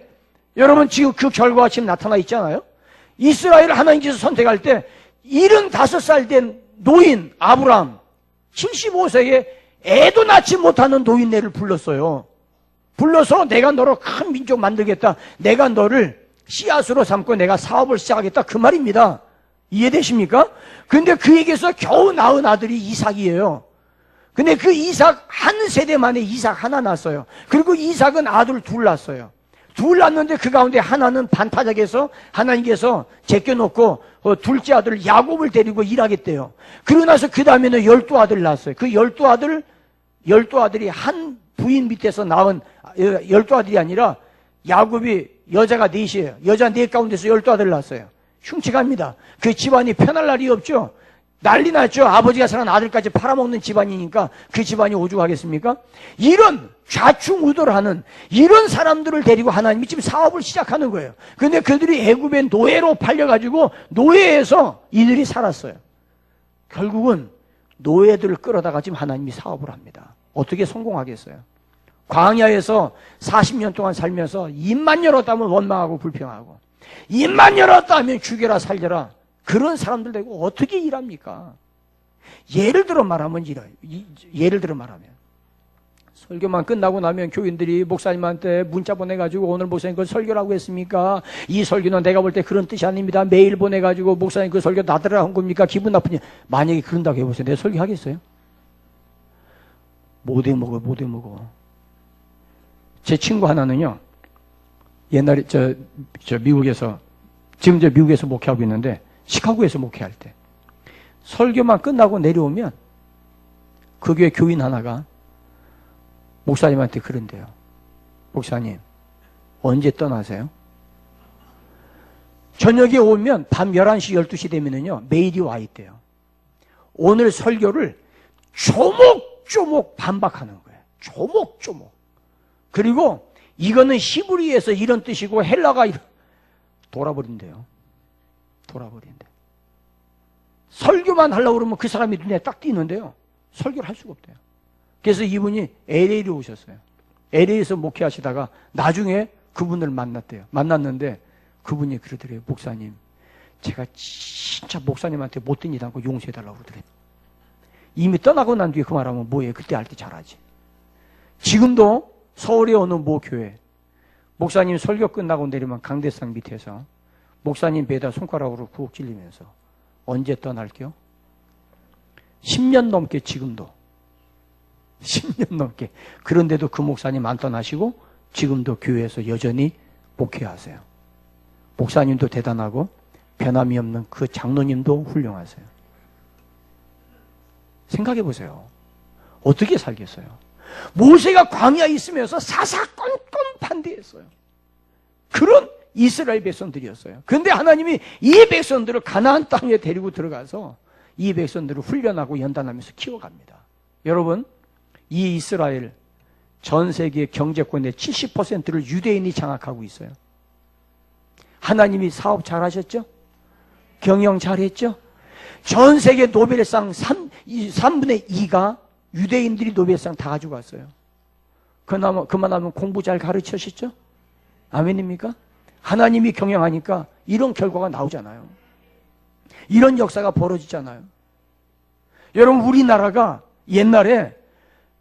여러분 지금 그 결과가 지금 나타나 있잖아요. 이스라엘을 하나님께서 선택할 때 75살 된 노인 아브람 75세에 애도 낳지 못하는 노인네를 불렀어요. 불러서 내가 너로 큰 민족 만들겠다. 내가 너를 씨앗으로 삼고 내가 사업을 시작하겠다. 그 말입니다. 이해되십니까? 근데 그에게서 겨우 낳은 아들이 이삭이에요. 근데 그 이삭 한 세대 만에 이삭 하나 낳았어요. 그리고 이삭은 아들 둘 낳았어요. 둘 낳았는데 그 가운데 하나는 반타작해서 하나님께서 제껴놓고 둘째 아들 야곱을 데리고 일하겠대요. 그러고 나서 그 다음에는 12아들 낳았어요. 그 12아들이 한 부인 밑에서 낳은 12아들이 아니라 야곱이 여자가 넷이에요. 여자 넷 가운데서 12아들 낳았어요. 흉측합니다. 그 집안이 편할 날이 없죠. 난리 났죠. 아버지가 사는 아들까지 팔아먹는 집안이니까 그 집안이 오죽하겠습니까? 이런 좌충우돌하는 이런 사람들을 데리고 하나님이 지금 사업을 시작하는 거예요. 근데 그들이 애굽의 노예로 팔려가지고 노예에서 이들이 살았어요. 결국은 노예들을 끌어다가 지금 하나님이 사업을 합니다. 어떻게 성공하겠어요? 광야에서 40년 동안 살면서 입만 열었다면 원망하고 불평하고 입만 열었다면 죽여라 살려라 그런 사람들 되고 어떻게 일합니까? 예를 들어 말하면 설교만 끝나고 나면 교인들이 목사님한테 문자 보내가지고 오늘 목사님 그 설교라고 했습니까? 이 설교는 내가 볼 때 그런 뜻이 아닙니다. 메일 보내가지고 목사님 그 설교 나더라 한 겁니까? 기분 나쁘냐? 만약에 그런다고 해보세요. 내가 설교하겠어요? 못 해먹어. 제 친구 하나는요, 옛날에 미국에서, 지금 미국에서 목회하고 있는데, 시카고에서 목회할 때, 설교만 끝나고 내려오면, 그 교회 교인 하나가 목사님한테 그런대요. 목사님, 언제 떠나세요? 저녁에 오면 밤 11시, 12시 되면은요, 메일이 와 있대요. 오늘 설교를 조목조목 반박하는 거예요. 조목조목. 그리고 이거는 히브리에서 이런 뜻이고 헬라가 돌아버린대요. 설교만 하려고 그러면 그 사람이 눈에 딱 띄는데요. 설교를 할 수가 없대요. 그래서 이분이 LA로 오셨어요. LA에서 목회하시다가 나중에 그분을 만났대요. 만났는데 그분이 그러더래요. 목사님, 제가 진짜 목사님한테 못된 일 하고 용서해달라고 그러더래요. 이미 떠나고 난 뒤에 그 말하면 뭐예요? 그때 할 때 잘하지. 지금도 서울의 어느 모 교회 목사님 설교 끝나고 내리면 강대상 밑에서 목사님 배에다 손가락으로 푹 찔리면서 언제 떠날게요? 10년 넘게 지금도 10년 넘게 그런데도 그 목사님 안 떠나시고 지금도 교회에서 여전히 목회하세요. 목사님도 대단하고 변함이 없는 그 장로님도 훌륭하세요. 생각해 보세요. 어떻게 살겠어요? 모세가 광야에 있으면서 사사건건 반대했어요. 그런 이스라엘 백성들이었어요. 그런데 하나님이 이 백성들을 가나안 땅에 데리고 들어가서 이 백성들을 훈련하고 연단하면서 키워갑니다. 여러분, 이 이스라엘 전 세계 경제권의 70%를 유대인이 장악하고 있어요. 하나님이 사업 잘하셨죠? 경영 잘했죠? 전 세계 노벨상 3분의 2가 유대인들이 노벨상 다 가지고 왔어요. 그만하면 공부 잘 가르치셨죠? 아멘입니까? 하나님이 경영하니까 이런 결과가 나오잖아요. 이런 역사가 벌어지잖아요. 여러분, 우리나라가 옛날에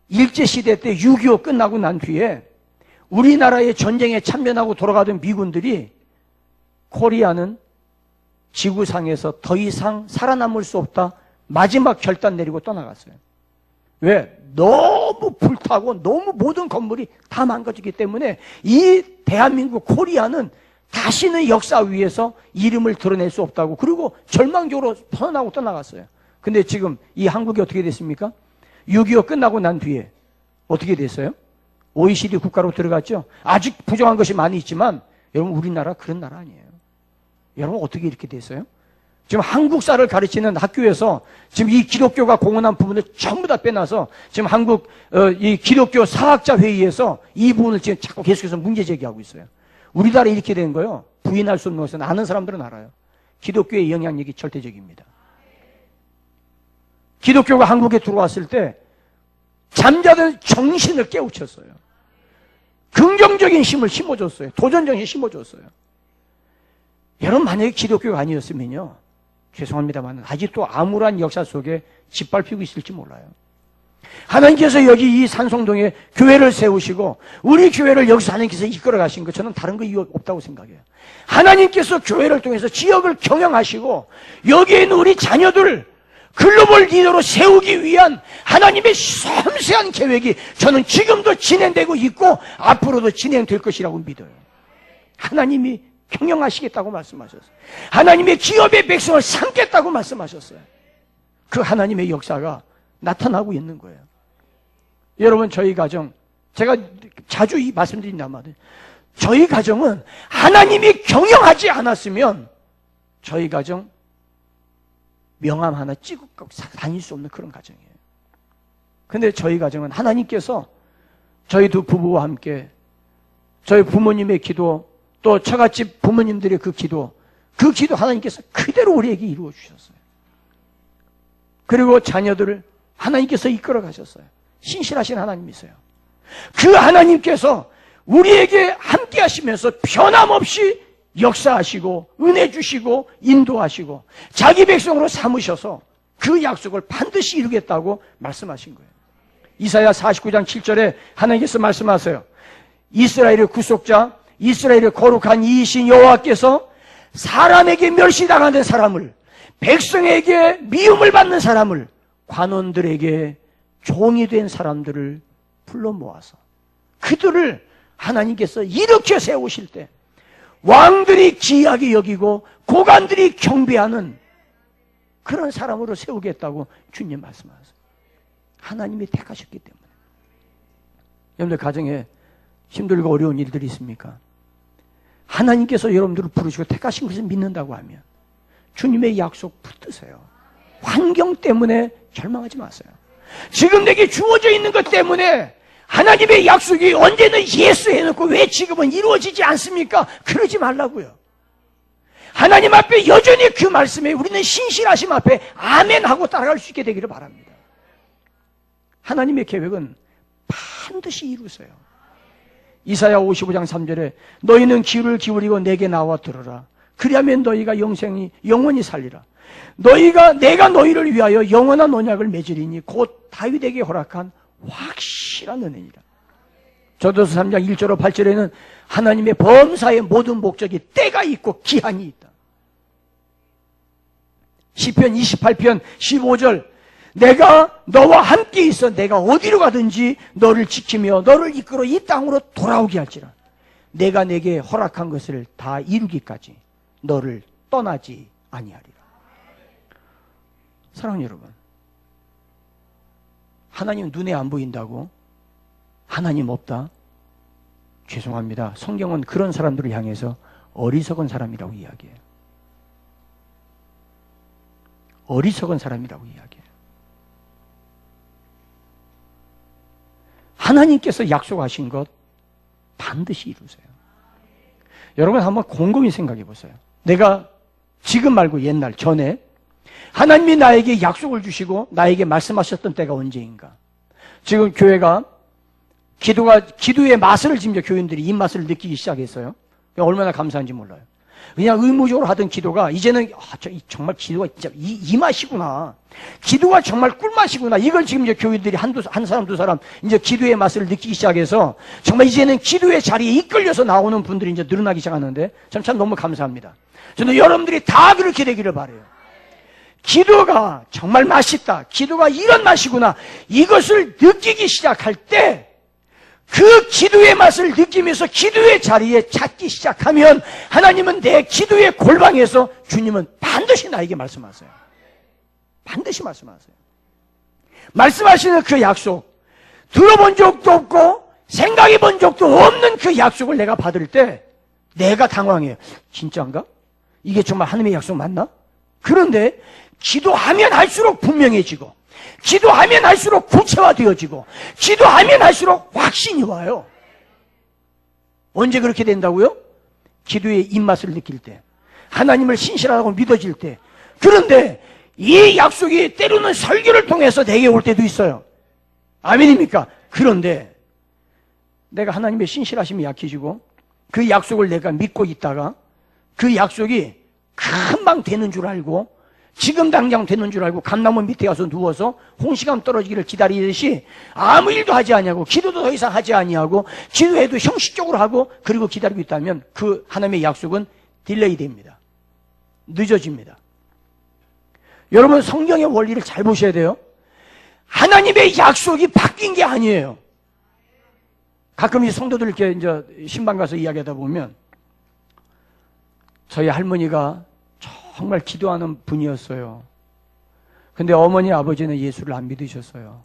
일제시대 때 6.25 끝나고 난 뒤에 우리나라의 전쟁에 참전하고 돌아가던 미군들이 코리아는 지구상에서 더 이상 살아남을 수 없다, 마지막 결단 내리고 떠나갔어요. 왜? 너무 불타고 너무 모든 건물이 다 망가지기 때문에 이 대한민국 코리아는 다시는 역사 위에서 이름을 드러낼 수 없다고, 그리고 절망적으로 선언하고 떠나갔어요. 근데 지금 이 한국이 어떻게 됐습니까? 6.25 끝나고 난 뒤에 어떻게 됐어요? OECD 국가로 들어갔죠. 아직 부정한 것이 많이 있지만 여러분, 우리나라 그런 나라 아니에요. 여러분, 어떻게 이렇게 됐어요? 지금 한국사를 가르치는 학교에서 지금 이 기독교가 공헌한 부분을 전부 다 빼놔서 지금 한국 이 기독교 사학자 회의에서 이 부분을 지금 자꾸 계속해서 문제 제기하고 있어요. 우리나라에 이렇게 된 거요, 부인할 수 없는 것은 아는 사람들은 알아요. 기독교의 영향력이 절대적입니다. 기독교가 한국에 들어왔을 때 잠자던 정신을 깨우쳤어요. 긍정적인 힘을 심어줬어요. 도전정신 심어줬어요. 여러분, 만약에 기독교가 아니었으면요, 죄송합니다만 아직도 암울한 역사 속에 짓밟히고 있을지 몰라요. 하나님께서 여기 이 산송동에 교회를 세우시고 우리 교회를 여기서 하나님께서 이끌어 가신 것, 저는 다른 거 이유 없다고 생각해요. 하나님께서 교회를 통해서 지역을 경영하시고 여기에 있는 우리 자녀들을 글로벌 리더로 세우기 위한 하나님의 섬세한 계획이 저는 지금도 진행되고 있고 앞으로도 진행될 것이라고 믿어요. 하나님이 경영하시겠다고 말씀하셨어요. 하나님의 기업의 백성을 삼겠다고 말씀하셨어요. 그 하나님의 역사가 나타나고 있는 거예요. 여러분, 저희 가정, 제가 자주 말씀드린단 저희 가정은 하나님이 경영하지 않았으면 저희 가정 명함 하나 찍고 다닐 수 없는 그런 가정이에요. 근데 저희 가정은 하나님께서 저희 두 부부와 함께 저희 부모님의 기도, 또 처갓집 부모님들의 그 기도 하나님께서 그대로 우리에게 이루어 주셨어요. 그리고 자녀들을 하나님께서 이끌어 가셨어요. 신실하신 하나님이세요. 그 하나님께서 우리에게 함께 하시면서 변함없이 역사하시고 은혜 주시고 인도하시고 자기 백성으로 삼으셔서 그 약속을 반드시 이루겠다고 말씀하신 거예요. 이사야 49장 7절에 하나님께서 말씀하세요. 이스라엘의 구속자, 이스라엘의 거룩한 이이신 여호와께서 사람에게 멸시당하는 사람을, 백성에게 미움을 받는 사람을, 관원들에게 종이 된 사람들을 불러 모아서 그들을 하나님께서 일으켜 세우실 때 왕들이 귀하게 여기고 고관들이 경배하는 그런 사람으로 세우겠다고 주님 말씀하셨어요. 하나님이 택하셨기 때문에. 여러분들 가정에 힘들고 어려운 일들이 있습니까? 하나님께서 여러분들을 부르시고 택하신 것을 믿는다고 하면 주님의 약속 붙드세요. 환경 때문에 절망하지 마세요. 지금 내게 주어져 있는 것 때문에 하나님의 약속이 언제는 예스 해놓고 왜 지금은 이루어지지 않습니까? 그러지 말라고요. 하나님 앞에 여전히 그 말씀에 우리는 신실하심 앞에 아멘 하고 따라갈 수 있게 되기를 바랍니다. 하나님의 계획은 반드시 이루세요. 이사야 55장 3절에 너희는 귀를 기울이고 내게 나와 들으라. 그리하면 너희가 영원히 살리라. 내가 너희를 위하여 영원한 언약을 맺으리니 곧 다윗에게 허락한 확실한 은혜니라. 전도서 3장 1절로 8절에는 하나님의 범사의 모든 목적이 때가 있고 기한이 있다. 시편 28편 15절 내가 너와 함께 있어 내가 어디로 가든지 너를 지키며 너를 이끌어 이 땅으로 돌아오게 할지라. 내가 내게 허락한 것을 다 이루기까지 너를 떠나지 아니하리라. 사랑하는 여러분, 하나님 눈에 안 보인다고 하나님 없다? 죄송합니다. 성경은 그런 사람들을 향해서 어리석은 사람이라고 이야기해요. 어리석은 사람이라고 이야기해요. 하나님께서 약속하신 것 반드시 이루세요. 여러분 한번 곰곰이 생각해 보세요. 내가 지금 말고 옛날 전에 하나님이 나에게 약속을 주시고 나에게 말씀하셨던 때가 언제인가? 지금 교회가 기도의 맛을 지금 교인들이 입맛을 느끼기 시작했어요. 얼마나 감사한지 몰라요. 그냥 의무적으로 하던 기도가 이제는 정말 기도가 진짜 이 맛이구나. 기도가 정말 꿀맛이구나. 이걸 지금 이제 교회들이 한 사람 두 사람 이제 기도의 맛을 느끼기 시작해서 정말 이제는 기도의 자리에 이끌려서 나오는 분들이 이제 늘어나기 시작하는데 참 너무 감사합니다. 저는 여러분들이 다 그렇게 되기를 바라요. 기도가 정말 맛있다. 기도가 이런 맛이구나. 이것을 느끼기 시작할 때 그 기도의 맛을 느끼면서 기도의 자리에 찾기 시작하면 하나님은 내 기도의 골방에서 주님은 반드시 나에게 말씀하세요. 반드시 말씀하세요. 말씀하시는 그 약속, 들어본 적도 없고 생각해 본 적도 없는 그 약속을 내가 받을 때 내가 당황해요. 진짜인가? 이게 정말 하나님의 약속 맞나? 그런데 기도하면 할수록 분명해지고 기도하면 할수록 구체화되어지고 기도하면 할수록 확신이 와요. 언제 그렇게 된다고요? 기도의 입맛을 느낄 때, 하나님을 신실하다고 믿어질 때. 그런데 이 약속이 때로는 설교를 통해서 내게 올 때도 있어요. 아멘입니까? 그런데 내가 하나님의 신실하심이 약해지고 그 약속을 내가 믿고 있다가 그 약속이 금방 되는 줄 알고 지금 당장 되는 줄 알고 감나무 밑에 가서 누워서 홍시감 떨어지기를 기다리듯이 아무 일도 하지 아니하고 기도도 더 이상 하지 아니하고 기도해도 형식적으로 하고 그리고 기다리고 있다면 그 하나님의 약속은 딜레이 됩니다. 늦어집니다. 여러분 성경의 원리를 잘 보셔야 돼요. 하나님의 약속이 바뀐 게 아니에요. 가끔 이 성도들 이렇게 이제 신방 가서 이야기하다 보면 저희 할머니가 정말 기도하는 분이었어요. 근데 어머니 아버지는 예수를 안 믿으셨어요.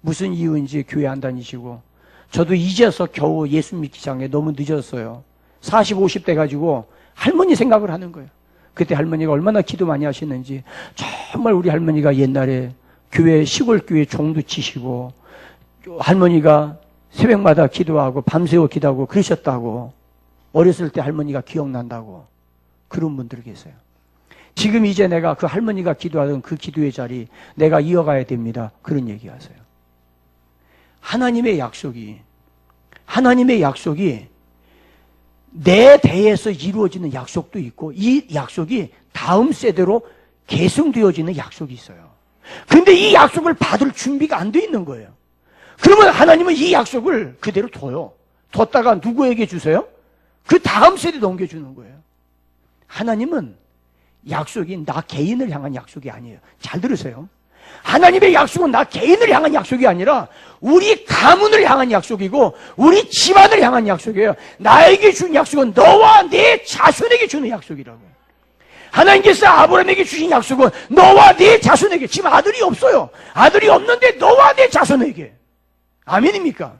무슨 이유인지 교회 안 다니시고 저도 이제서 겨우 예수 믿기 시작해 너무 늦었어요. 40, 50대 가지고 할머니 생각을 하는 거예요. 그때 할머니가 얼마나 기도 많이 하시는지 정말 우리 할머니가 옛날에 교회 시골 교회 종도 치시고 할머니가 새벽마다 기도하고 밤새워 기도하고 그러셨다고 어렸을 때 할머니가 기억난다고 그런 분들 계세요. 지금 이제 내가 그 할머니가 기도하던 그 기도의 자리 내가 이어가야 됩니다. 그런 얘기 하세요. 하나님의 약속이 내 대에서 이루어지는 약속도 있고 이 약속이 다음 세대로 계승되어지는 약속이 있어요. 근데 이 약속을 받을 준비가 안 돼 있는 거예요. 그러면 하나님은 이 약속을 그대로 둬요. 뒀다가 누구에게 주세요? 그 다음 세대 넘겨주는 거예요. 하나님은 약속이 나 개인을 향한 약속이 아니에요. 잘 들으세요. 하나님의 약속은 나 개인을 향한 약속이 아니라 우리 가문을 향한 약속이고 우리 집안을 향한 약속이에요. 나에게 준 약속은 너와 내 자손에게 주는 약속이라고요. 하나님께서 아브라함에게 주신 약속은 너와 내 자손에게. 지금 아들이 없어요. 아들이 없는데 너와 내 자손에게. 아멘입니까?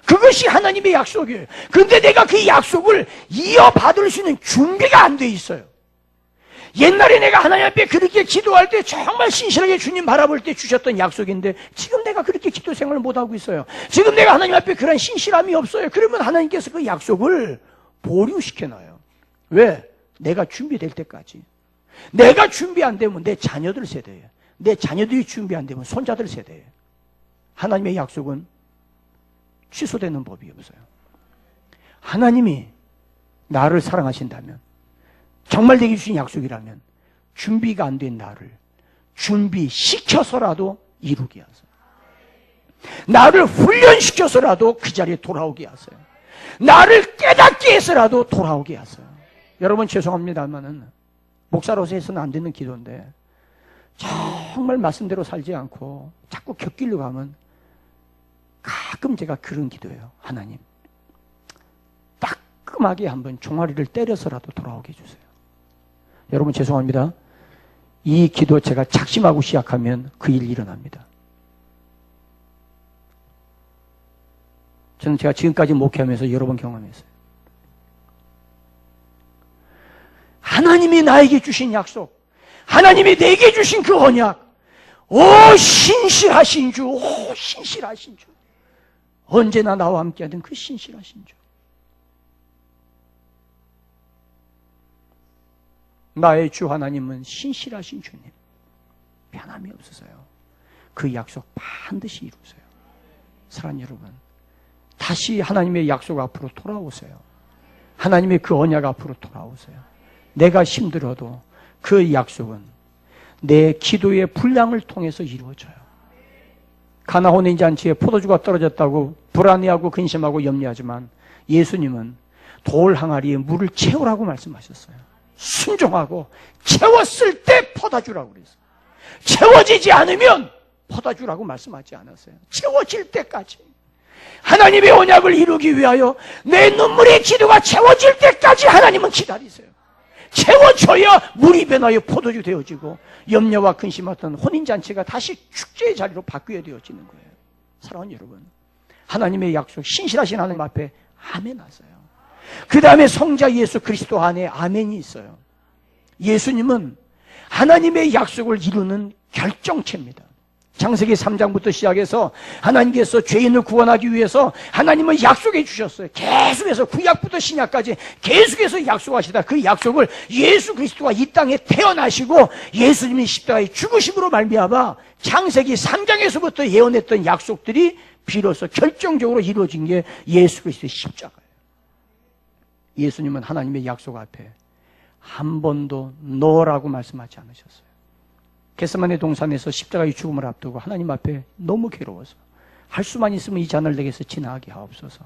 그것이 하나님의 약속이에요. 그런데 내가 그 약속을 이어받을 수 있는 준비가 안 돼 있어요. 옛날에 내가 하나님 앞에 그렇게 기도할 때 정말 신실하게 주님 바라볼 때 주셨던 약속인데 지금 내가 그렇게 기도 생활을 못하고 있어요. 지금 내가 하나님 앞에 그런 신실함이 없어요. 그러면 하나님께서 그 약속을 보류시켜놔요. 왜? 내가 준비될 때까지. 내가 준비 안 되면 내 자녀들 세대예요. 내 자녀들이 준비 안 되면 손자들 세대예요. 하나님의 약속은 취소되는 법이 없어요. 하나님이 나를 사랑하신다면 정말 내게 주신 약속이라면 준비가 안 된 나를 준비시켜서라도 이루게 하세요. 나를 훈련시켜서라도 그 자리에 돌아오게 하세요. 나를 깨닫게 해서라도 돌아오게 하세요. 여러분 죄송합니다만은 목사로서 해서는 안 되는 기도인데 정말 말씀대로 살지 않고 자꾸 곁길로 가면 가끔 제가 그런 기도해요. 하나님 따끔하게 한번 종아리를 때려서라도 돌아오게 해주세요. 여러분 죄송합니다. 이 기도 제가 작심하고 시작하면 그 일 일어납니다. 저는 제가 지금까지 목회하면서 여러 번 경험했어요. 하나님이 나에게 주신 약속, 하나님이 내게 주신 그 언약, 오 신실하신 주, 오 신실하신 주, 언제나 나와 함께하던 그 신실하신 주. 나의 주 하나님은 신실하신 주님. 변함이 없으세요. 그 약속 반드시 이루세요. 사랑하는 여러분, 다시 하나님의 약속 앞으로 돌아오세요. 하나님의 그 언약 앞으로 돌아오세요. 내가 힘들어도 그 약속은 내 기도의 분량을 통해서 이루어져요. 가나 혼인 잔치에 포도주가 떨어졌다고 불안해하고 근심하고 염려하지만 예수님은 돌 항아리에 물을 채우라고 말씀하셨어요. 순종하고 채웠을 때 퍼다주라고 그랬어요. 채워지지 않으면 퍼다주라고 말씀하지 않았어요. 채워질 때까지. 하나님의 언약을 이루기 위하여 내 눈물의 기도가 채워질 때까지 하나님은 기다리세요. 채워져야 물이 변하여 포도주 되어지고 염려와 근심했던 혼인잔치가 다시 축제의 자리로 바뀌어야 되어지는 거예요. 사랑하는 여러분, 하나님의 약속, 신실하신 하나님 앞에 아멘 하세요. 그 다음에 성자 예수 그리스도 안에 아멘이 있어요. 예수님은 하나님의 약속을 이루는 결정체입니다. 창세기 3장부터 시작해서 하나님께서 죄인을 구원하기 위해서 하나님은 약속해 주셨어요. 계속해서 구약부터 신약까지 계속해서 약속하시다 그 약속을 예수 그리스도가 이 땅에 태어나시고 예수님이 십자가의 죽으심으로 말미암아 창세기 3장에서부터 예언했던 약속들이 비로소 결정적으로 이루어진 게 예수 그리스도의 십자가예요. 예수님은 하나님의 약속 앞에 한 번도 너라고 말씀하지 않으셨어요. 겟세마네 동산에서 십자가의 죽음을 앞두고 하나님 앞에 너무 괴로워서 할 수만 있으면 이 잔을 내게서 지나가게 하옵소서.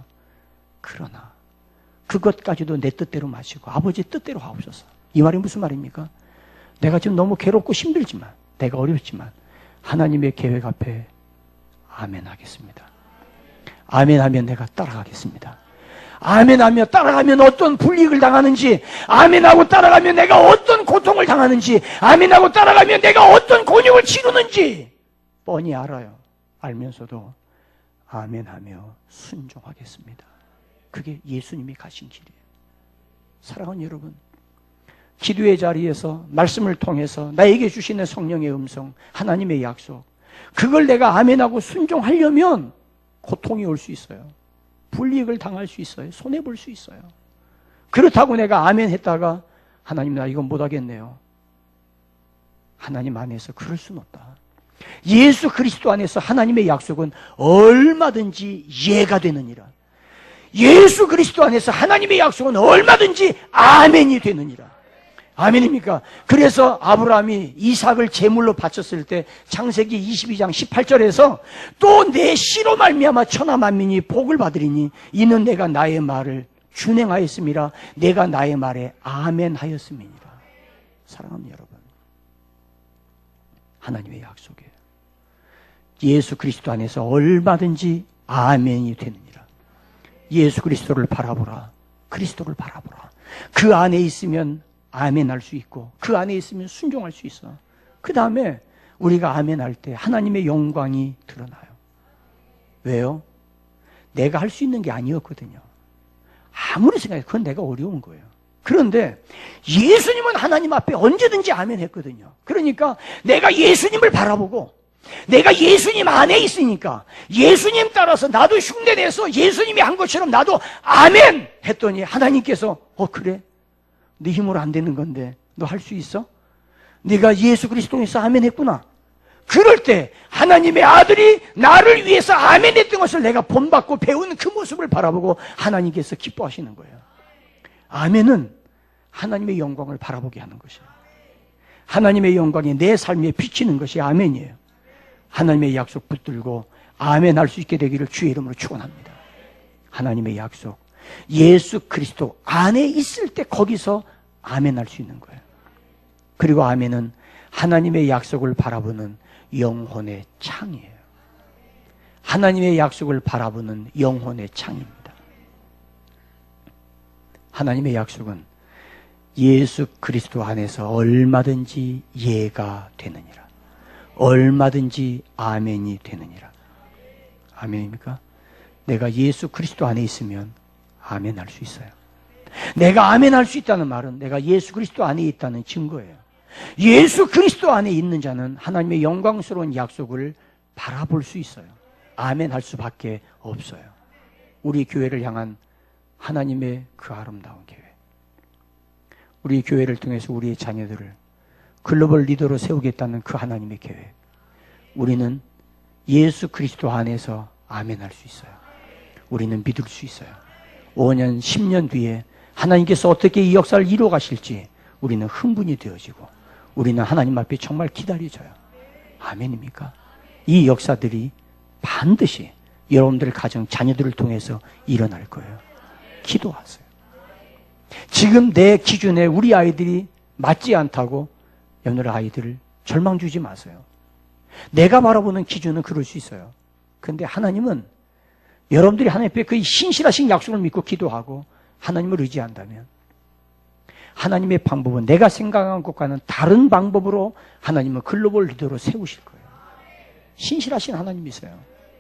그러나 그것까지도 내 뜻대로 마시고 아버지 뜻대로 하옵소서. 이 말이 무슨 말입니까? 내가 지금 너무 괴롭고 힘들지만, 내가 어렵지만 하나님의 계획 앞에 아멘 하겠습니다. 아멘 하면 내가 따라가겠습니다. 아멘하며 따라가면 어떤 불이익을 당하는지, 아멘하고 따라가면 내가 어떤 고통을 당하는지, 아멘하고 따라가면 내가 어떤 곤욕을 치르는지 뻔히 알아요. 알면서도 아멘하며 순종하겠습니다. 그게 예수님이 가신 길이에요. 사랑하는 여러분, 기도의 자리에서 말씀을 통해서 나에게 주시는 성령의 음성, 하나님의 약속, 그걸 내가 아멘하고 순종하려면 고통이 올 수 있어요. 불이익을 당할 수 있어요. 손해볼 수 있어요. 그렇다고 내가 아멘 했다가 하나님 나 이건 못하겠네요. 하나님 안에서 그럴 수는 없다. 예수 그리스도 안에서 하나님의 약속은 얼마든지 예가 되느니라. 예수 그리스도 안에서 하나님의 약속은 얼마든지 아멘이 되느니라. 아멘입니까? 그래서 아브라함이 이삭을 제물로 바쳤을 때 창세기 22장 18절에서 또 내 씨로 말미암아 천하 만민이 복을 받으리니 이는 내가 나의 말을 준행하였음이라. 내가 나의 말에 아멘하였음이니라. 사랑하는 여러분, 하나님의 약속이에요. 예수 그리스도 안에서 얼마든지 아멘이 되느니라. 예수 그리스도를 바라보라. 그리스도를 바라보라. 그 안에 있으면 아멘 할 수 있고 그 안에 있으면 순종할 수 있어. 그 다음에 우리가 아멘 할 때 하나님의 영광이 드러나요. 왜요? 내가 할 수 있는 게 아니었거든요. 아무리 생각해도 그건 내가 어려운 거예요. 그런데 예수님은 하나님 앞에 언제든지 아멘 했거든요. 그러니까 내가 예수님을 바라보고 내가 예수님 안에 있으니까 예수님 따라서 나도 흉내내서 예수님이 한 것처럼 나도 아멘 했더니 하나님께서 그래? 네 힘으로 안 되는 건데 너 할 수 있어? 네가 예수 그리스도에서 아멘 했구나. 그럴 때 하나님의 아들이 나를 위해서 아멘 했던 것을 내가 본받고 배운 그 모습을 바라보고 하나님께서 기뻐하시는 거예요. 아멘은 하나님의 영광을 바라보게 하는 것이에요. 하나님의 영광이 내 삶에 비치는 것이 아멘이에요. 하나님의 약속 붙들고 아멘 할 수 있게 되기를 주의 이름으로 축원합니다. 하나님의 약속, 예수 그리스도 안에 있을 때 거기서 아멘 할 수 있는 거예요. 그리고 아멘은 하나님의 약속을 바라보는 영혼의 창이에요. 하나님의 약속을 바라보는 영혼의 창입니다. 하나님의 약속은 예수 그리스도 안에서 얼마든지 예가 되느니라. 얼마든지 아멘이 되느니라. 아멘입니까? 내가 예수 그리스도 안에 있으면 아멘 할 수 있어요. 내가 아멘 할 수 있다는 말은 내가 예수 그리스도 안에 있다는 증거예요. 예수 그리스도 안에 있는 자는 하나님의 영광스러운 약속을 바라볼 수 있어요. 아멘 할 수밖에 없어요. 우리 교회를 향한 하나님의 그 아름다운 계획, 우리 교회를 통해서 우리의 자녀들을 글로벌 리더로 세우겠다는 그 하나님의 계획, 우리는 예수 그리스도 안에서 아멘 할 수 있어요. 우리는 믿을 수 있어요. 5년, 10년 뒤에 하나님께서 어떻게 이 역사를 이루어 가실지 우리는 흥분이 되어지고 우리는 하나님 앞에 정말 기다려져요. 아멘입니까? 이 역사들이 반드시 여러분들 가정, 자녀들을 통해서 일어날 거예요. 기도하세요. 지금 내 기준에 우리 아이들이 맞지 않다고 여러분들 아이들을 절망 주지 마세요. 내가 바라보는 기준은 그럴 수 있어요. 그런데 하나님은 여러분들이 하나님 앞에 그 신실하신 약속을 믿고 기도하고 하나님을 의지한다면 하나님의 방법은 내가 생각한 것과는 다른 방법으로 하나님은 글로벌 리더로 세우실 거예요. 신실하신 하나님이세요.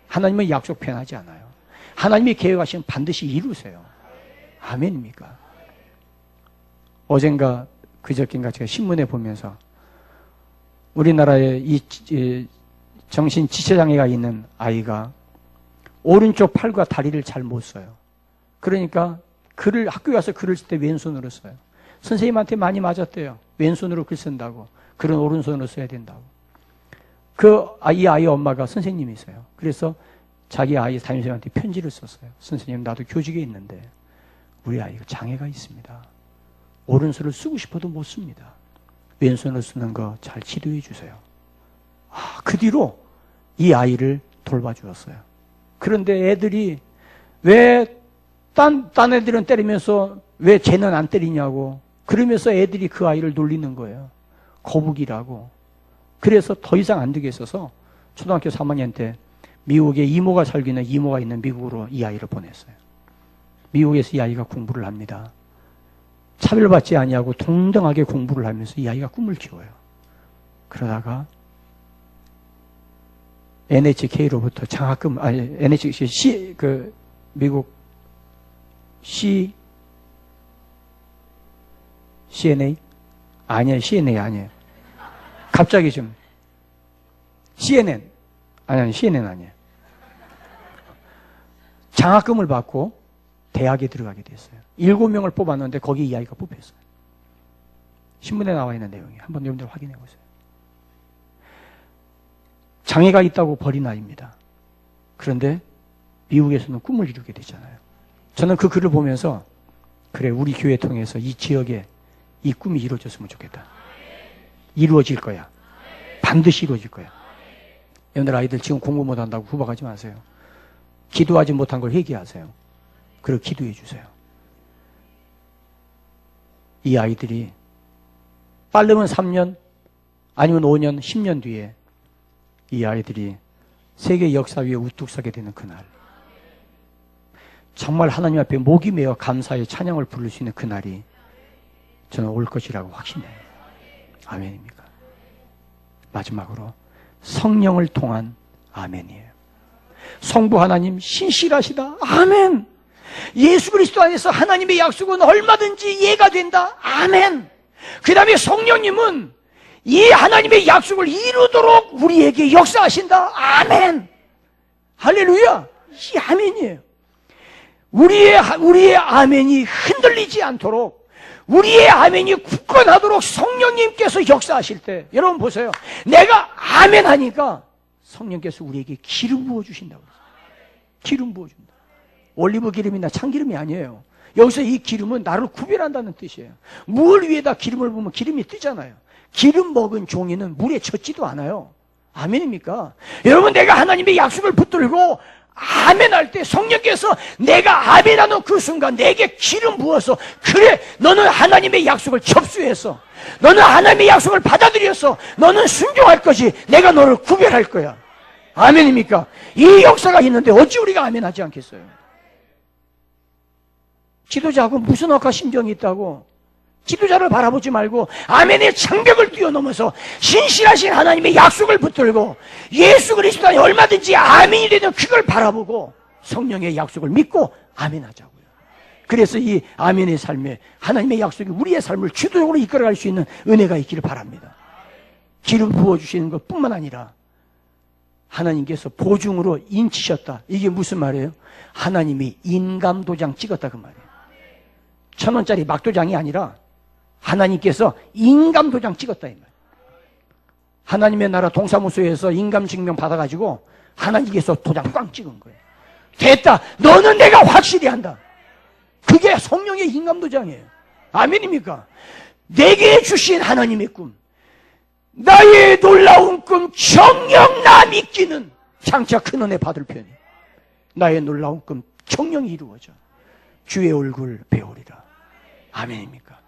하나님은 약속 변하지 않아요. 하나님이 계획하시면 반드시 이루세요. 아멘입니까? 어젠가 그저께인가 제가 신문에 보면서 우리나라에 이 정신 지체장애가 있는 아이가 오른쪽 팔과 다리를 잘 못 써요. 그러니까 학교에 가서 글을 쓸 때 왼손으로 써요. 선생님한테 많이 맞았대요. 왼손으로 글 쓴다고. 글은 오른손으로 써야 된다고. 이 아이 엄마가 선생님이세요. 그래서 자기 아이 담임선생님한테 편지를 썼어요. 선생님, 나도 교직에 있는데 우리 아이가 장애가 있습니다. 오른손을 쓰고 싶어도 못 씁니다. 왼손으로 쓰는 거 잘 지도해 주세요. 그 뒤로 이 아이를 돌봐주었어요. 그런데 애들이 왜 딴 애들은 때리면서 왜 쟤는 안 때리냐고 그러면서 애들이 그 아이를 놀리는 거예요. 거북이라고. 그래서 더 이상 안 되겠어서 초등학교 3학년 때 미국에 이모가 살고 있는 이모가 있는 미국으로 이 아이를 보냈어요. 미국에서 이 아이가 공부를 합니다. 차별받지 아니하고 동등하게 공부를 하면서 이 아이가 꿈을 키워요. 그러다가 NHK로부터 장학금, NHK, 미국 CNA? 아니에요, CNA 아니에요. 갑자기 좀, CNN. 아니, CNN 아니에요. 장학금을 받고 대학에 들어가게 됐어요. 7명을 뽑았는데 거기 이 아이가 뽑혔어요. 신문에 나와 있는 내용이 한번 여러분들 확인해 보세요. 장애가 있다고 버린 아이입니다. 그런데 미국에서는 꿈을 이루게 되잖아요. 저는 그 글을 보면서 그래, 우리 교회 통해서 이 지역에 이 꿈이 이루어졌으면 좋겠다. 이루어질 거야. 반드시 이루어질 거야. 여러분들 아이들 지금 공부 못한다고 후박하지 마세요. 기도하지 못한 걸 회개하세요. 그리고 기도해 주세요. 이 아이들이 빠르면 3년 아니면 5년, 10년 뒤에 이 아이들이 세계 역사 위에 우뚝 서게 되는 그날, 정말 하나님 앞에 목이 메어 감사의 찬양을 부를 수 있는 그날이 저는 올 것이라고 확신해요. 아멘입니까? 마지막으로 성령을 통한 아멘이에요. 성부 하나님 신실하시다. 아멘. 예수 그리스도 안에서 하나님의 약속은 얼마든지 이해가 된다. 아멘. 그 다음에 성령님은 이 하나님의 약속을 이루도록 우리에게 역사하신다. 아멘. 할렐루야. 이 아멘이에요. 우리의 아멘이 흔들리지 않도록, 우리의 아멘이 굳건하도록 성령님께서 역사하실 때, 여러분 보세요. 내가 아멘 하니까 성령께서 우리에게 기름 부어주신다고. 기름 부어준다. 올리브 기름이나 참기름이 아니에요. 여기서 이 기름은 나를 구별한다는 뜻이에요. 물 위에다 기름을 부으면 기름이 뜨잖아요. 기름 먹은 종이는 물에 젖지도 않아요. 아멘입니까? 여러분, 내가 하나님의 약속을 붙들고 아멘할 때 성령께서 내가 아멘하는 그 순간 내게 기름 부어서, 그래, 너는 하나님의 약속을 접수해서, 너는 하나님의 약속을 받아들여서 너는 순종할 것이, 내가 너를 구별할 거야. 아멘입니까? 이 역사가 있는데 어찌 우리가 아멘하지 않겠어요? 지도자하고 무슨 억하 심정이 있다고 지도자를 바라보지 말고 아멘의 장벽을 뛰어넘어서 신실하신 하나님의 약속을 붙들고 예수 그리스도 안에 얼마든지 아멘이 되는 그걸 바라보고 성령의 약속을 믿고 아멘하자고요. 그래서 이 아멘의 삶에 하나님의 약속이 우리의 삶을 주도적으로 이끌어갈 수 있는 은혜가 있기를 바랍니다. 기름 부어주시는 것뿐만 아니라 하나님께서 보증으로 인치셨다. 이게 무슨 말이에요? 하나님이 인감도장 찍었다 그 말이에요. 1,000원짜리 막도장이 아니라 하나님께서 인감도장 찍었다 이 말이에요. 하나님의 나라 동사무소에서 인감증명 받아가지고 하나님께서 도장 꽝 찍은 거예요. 됐다. 너는 내가 확실히 한다. 그게 성령의 인감도장이에요. 아멘입니까? 내게 주신 하나님의 꿈, 나의 놀라운 꿈 정녕 나 믿기는 장차 큰 은혜 받을 편이. 나의 놀라운 꿈 정녕 이루어져 주의 얼굴 배우리라. 아멘입니까?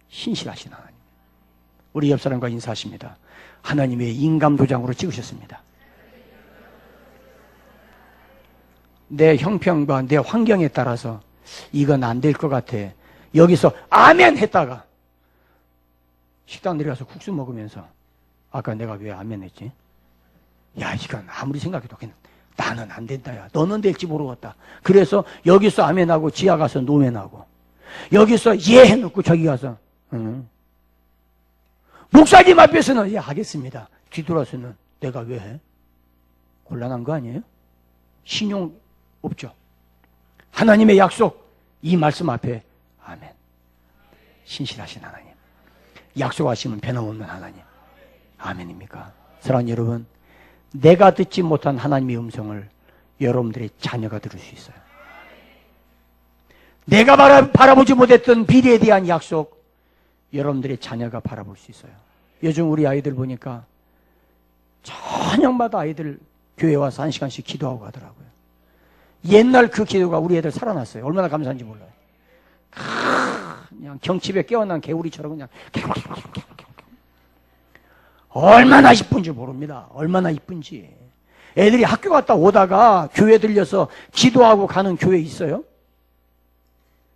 신실하신 하나님. 우리 옆 사람과 인사하십니다. 하나님의 인감도장으로 찍으셨습니다. 내 형편과 내 환경에 따라서 이건 안 될 것 같아. 여기서 아멘 했다가 식당 내려가서 국수 먹으면서 아까 내가 왜 아멘 했지? 야, 이건 아무리 생각해도 그냥 나는 안 된다. 야, 너는 될지 모르겠다. 그래서 여기서 아멘하고 지하 가서 노멘하고 여기서 예 해놓고 저기 가서 목사님 앞에서는 예 하겠습니다. 뒤돌아서는 내가 왜 해? 곤란한 거 아니에요? 신용 없죠. 하나님의 약속, 이 말씀 앞에 아멘. 신실하신 하나님, 약속하시면 변함없는 하나님. 아멘입니까? 사랑하는 여러분, 내가 듣지 못한 하나님의 음성을 여러분들의 자녀가 들을 수 있어요. 내가 바라보지 못했던 미래에 대한 약속, 여러분들의 자녀가 바라볼 수 있어요. 요즘 우리 아이들 보니까 저녁마다 아이들 교회 와서 1시간씩 기도하고 가더라고요. 옛날 그 기도가 우리 애들 살아났어요. 얼마나 감사한지 몰라요. 그냥 경칩에 깨어난 개구리처럼 그냥 얼마나 이쁜지 모릅니다. 얼마나 이쁜지. 애들이 학교 갔다 오다가 교회 들려서 기도하고 가는 교회 있어요?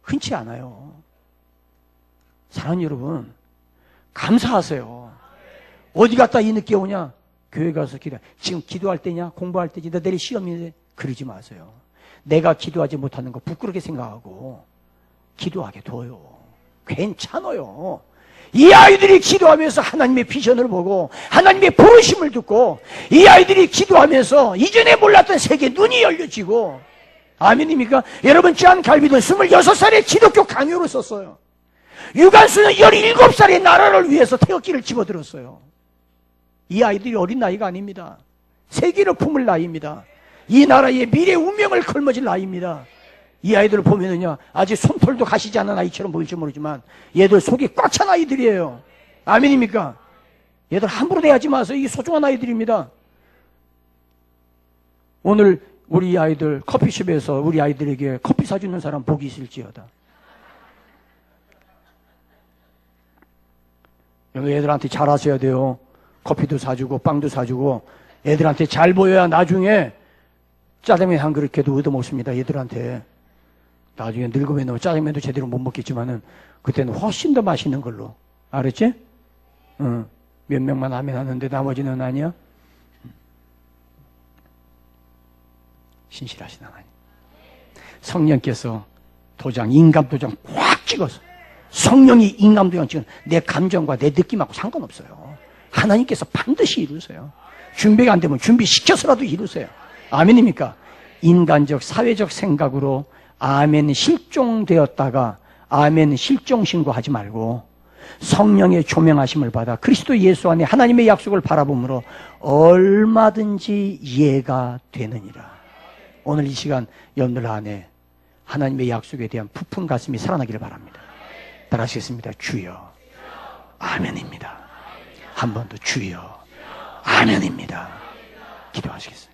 흔치 않아요. 사랑하는 여러분, 감사하세요. 어디 갔다 이 늦게 오냐? 교회 가서 기도해. 지금 기도할 때냐? 공부할 때지? 너 내일 시험인데? 그러지 마세요. 내가 기도하지 못하는 거 부끄럽게 생각하고 기도하게 둬요. 괜찮아요. 이 아이들이 기도하면서 하나님의 비전을 보고 하나님의 부르심을 듣고 이 아이들이 기도하면서 이전에 몰랐던 세계 눈이 열려지고. 아멘입니까? 여러분, 짠 갈비는 26살에 기독교 강요를 썼어요. 유관수는 17살에 나라를 위해서 태극기를 집어들었어요. 이 아이들이 어린 나이가 아닙니다. 세계를 품을 나이입니다. 이 나라의 미래 운명을 걸머질 나이입니다. 이 아이들을 보면은요, 아직 손털도 가시지 않은 아이처럼 보일지 모르지만 얘들 속이 꽉 찬 아이들이에요. 아멘입니까? 얘들 함부로 대하지 마세요. 이게 소중한 아이들입니다. 오늘 우리 아이들 커피숍에서 우리 아이들에게 커피 사주는 사람 복이 있을지어다. 애들한테 잘하셔야 돼요. 커피도 사주고 빵도 사주고 애들한테 잘 보여야 나중에 짜장면 한 그릇에도 얻어먹습니다. 얘들한테. 나중에 늙으면 짜장면도 제대로 못 먹겠지만은 그때는 훨씬 더 맛있는 걸로. 알았지? 응. 몇 명만 하면 하는데 나머지는 아니야? 신실하신 하나님. 성령께서 도장, 인감도장 꽉 찍어서 성령이 인감도장 찍은 내 감정과 내 느낌하고 상관없어요. 하나님께서 반드시 이루세요. 준비가 안 되면 준비시켜서라도 이루세요. 아멘입니까? 인간적, 사회적 생각으로 아멘 실종되었다가 아멘 실종 신고하지 말고 성령의 조명하심을 받아 그리스도 예수 안에 하나님의 약속을 바라봄으로 얼마든지 이해가 되느니라. 오늘 이 시간 여러분들 안에 하나님의 약속에 대한 부푼 가슴이 살아나기를 바랍니다. 따라하시겠습니다. 주여. 아멘입니다. 한 번 더 주여. 아멘입니다. 기도하시겠습니다.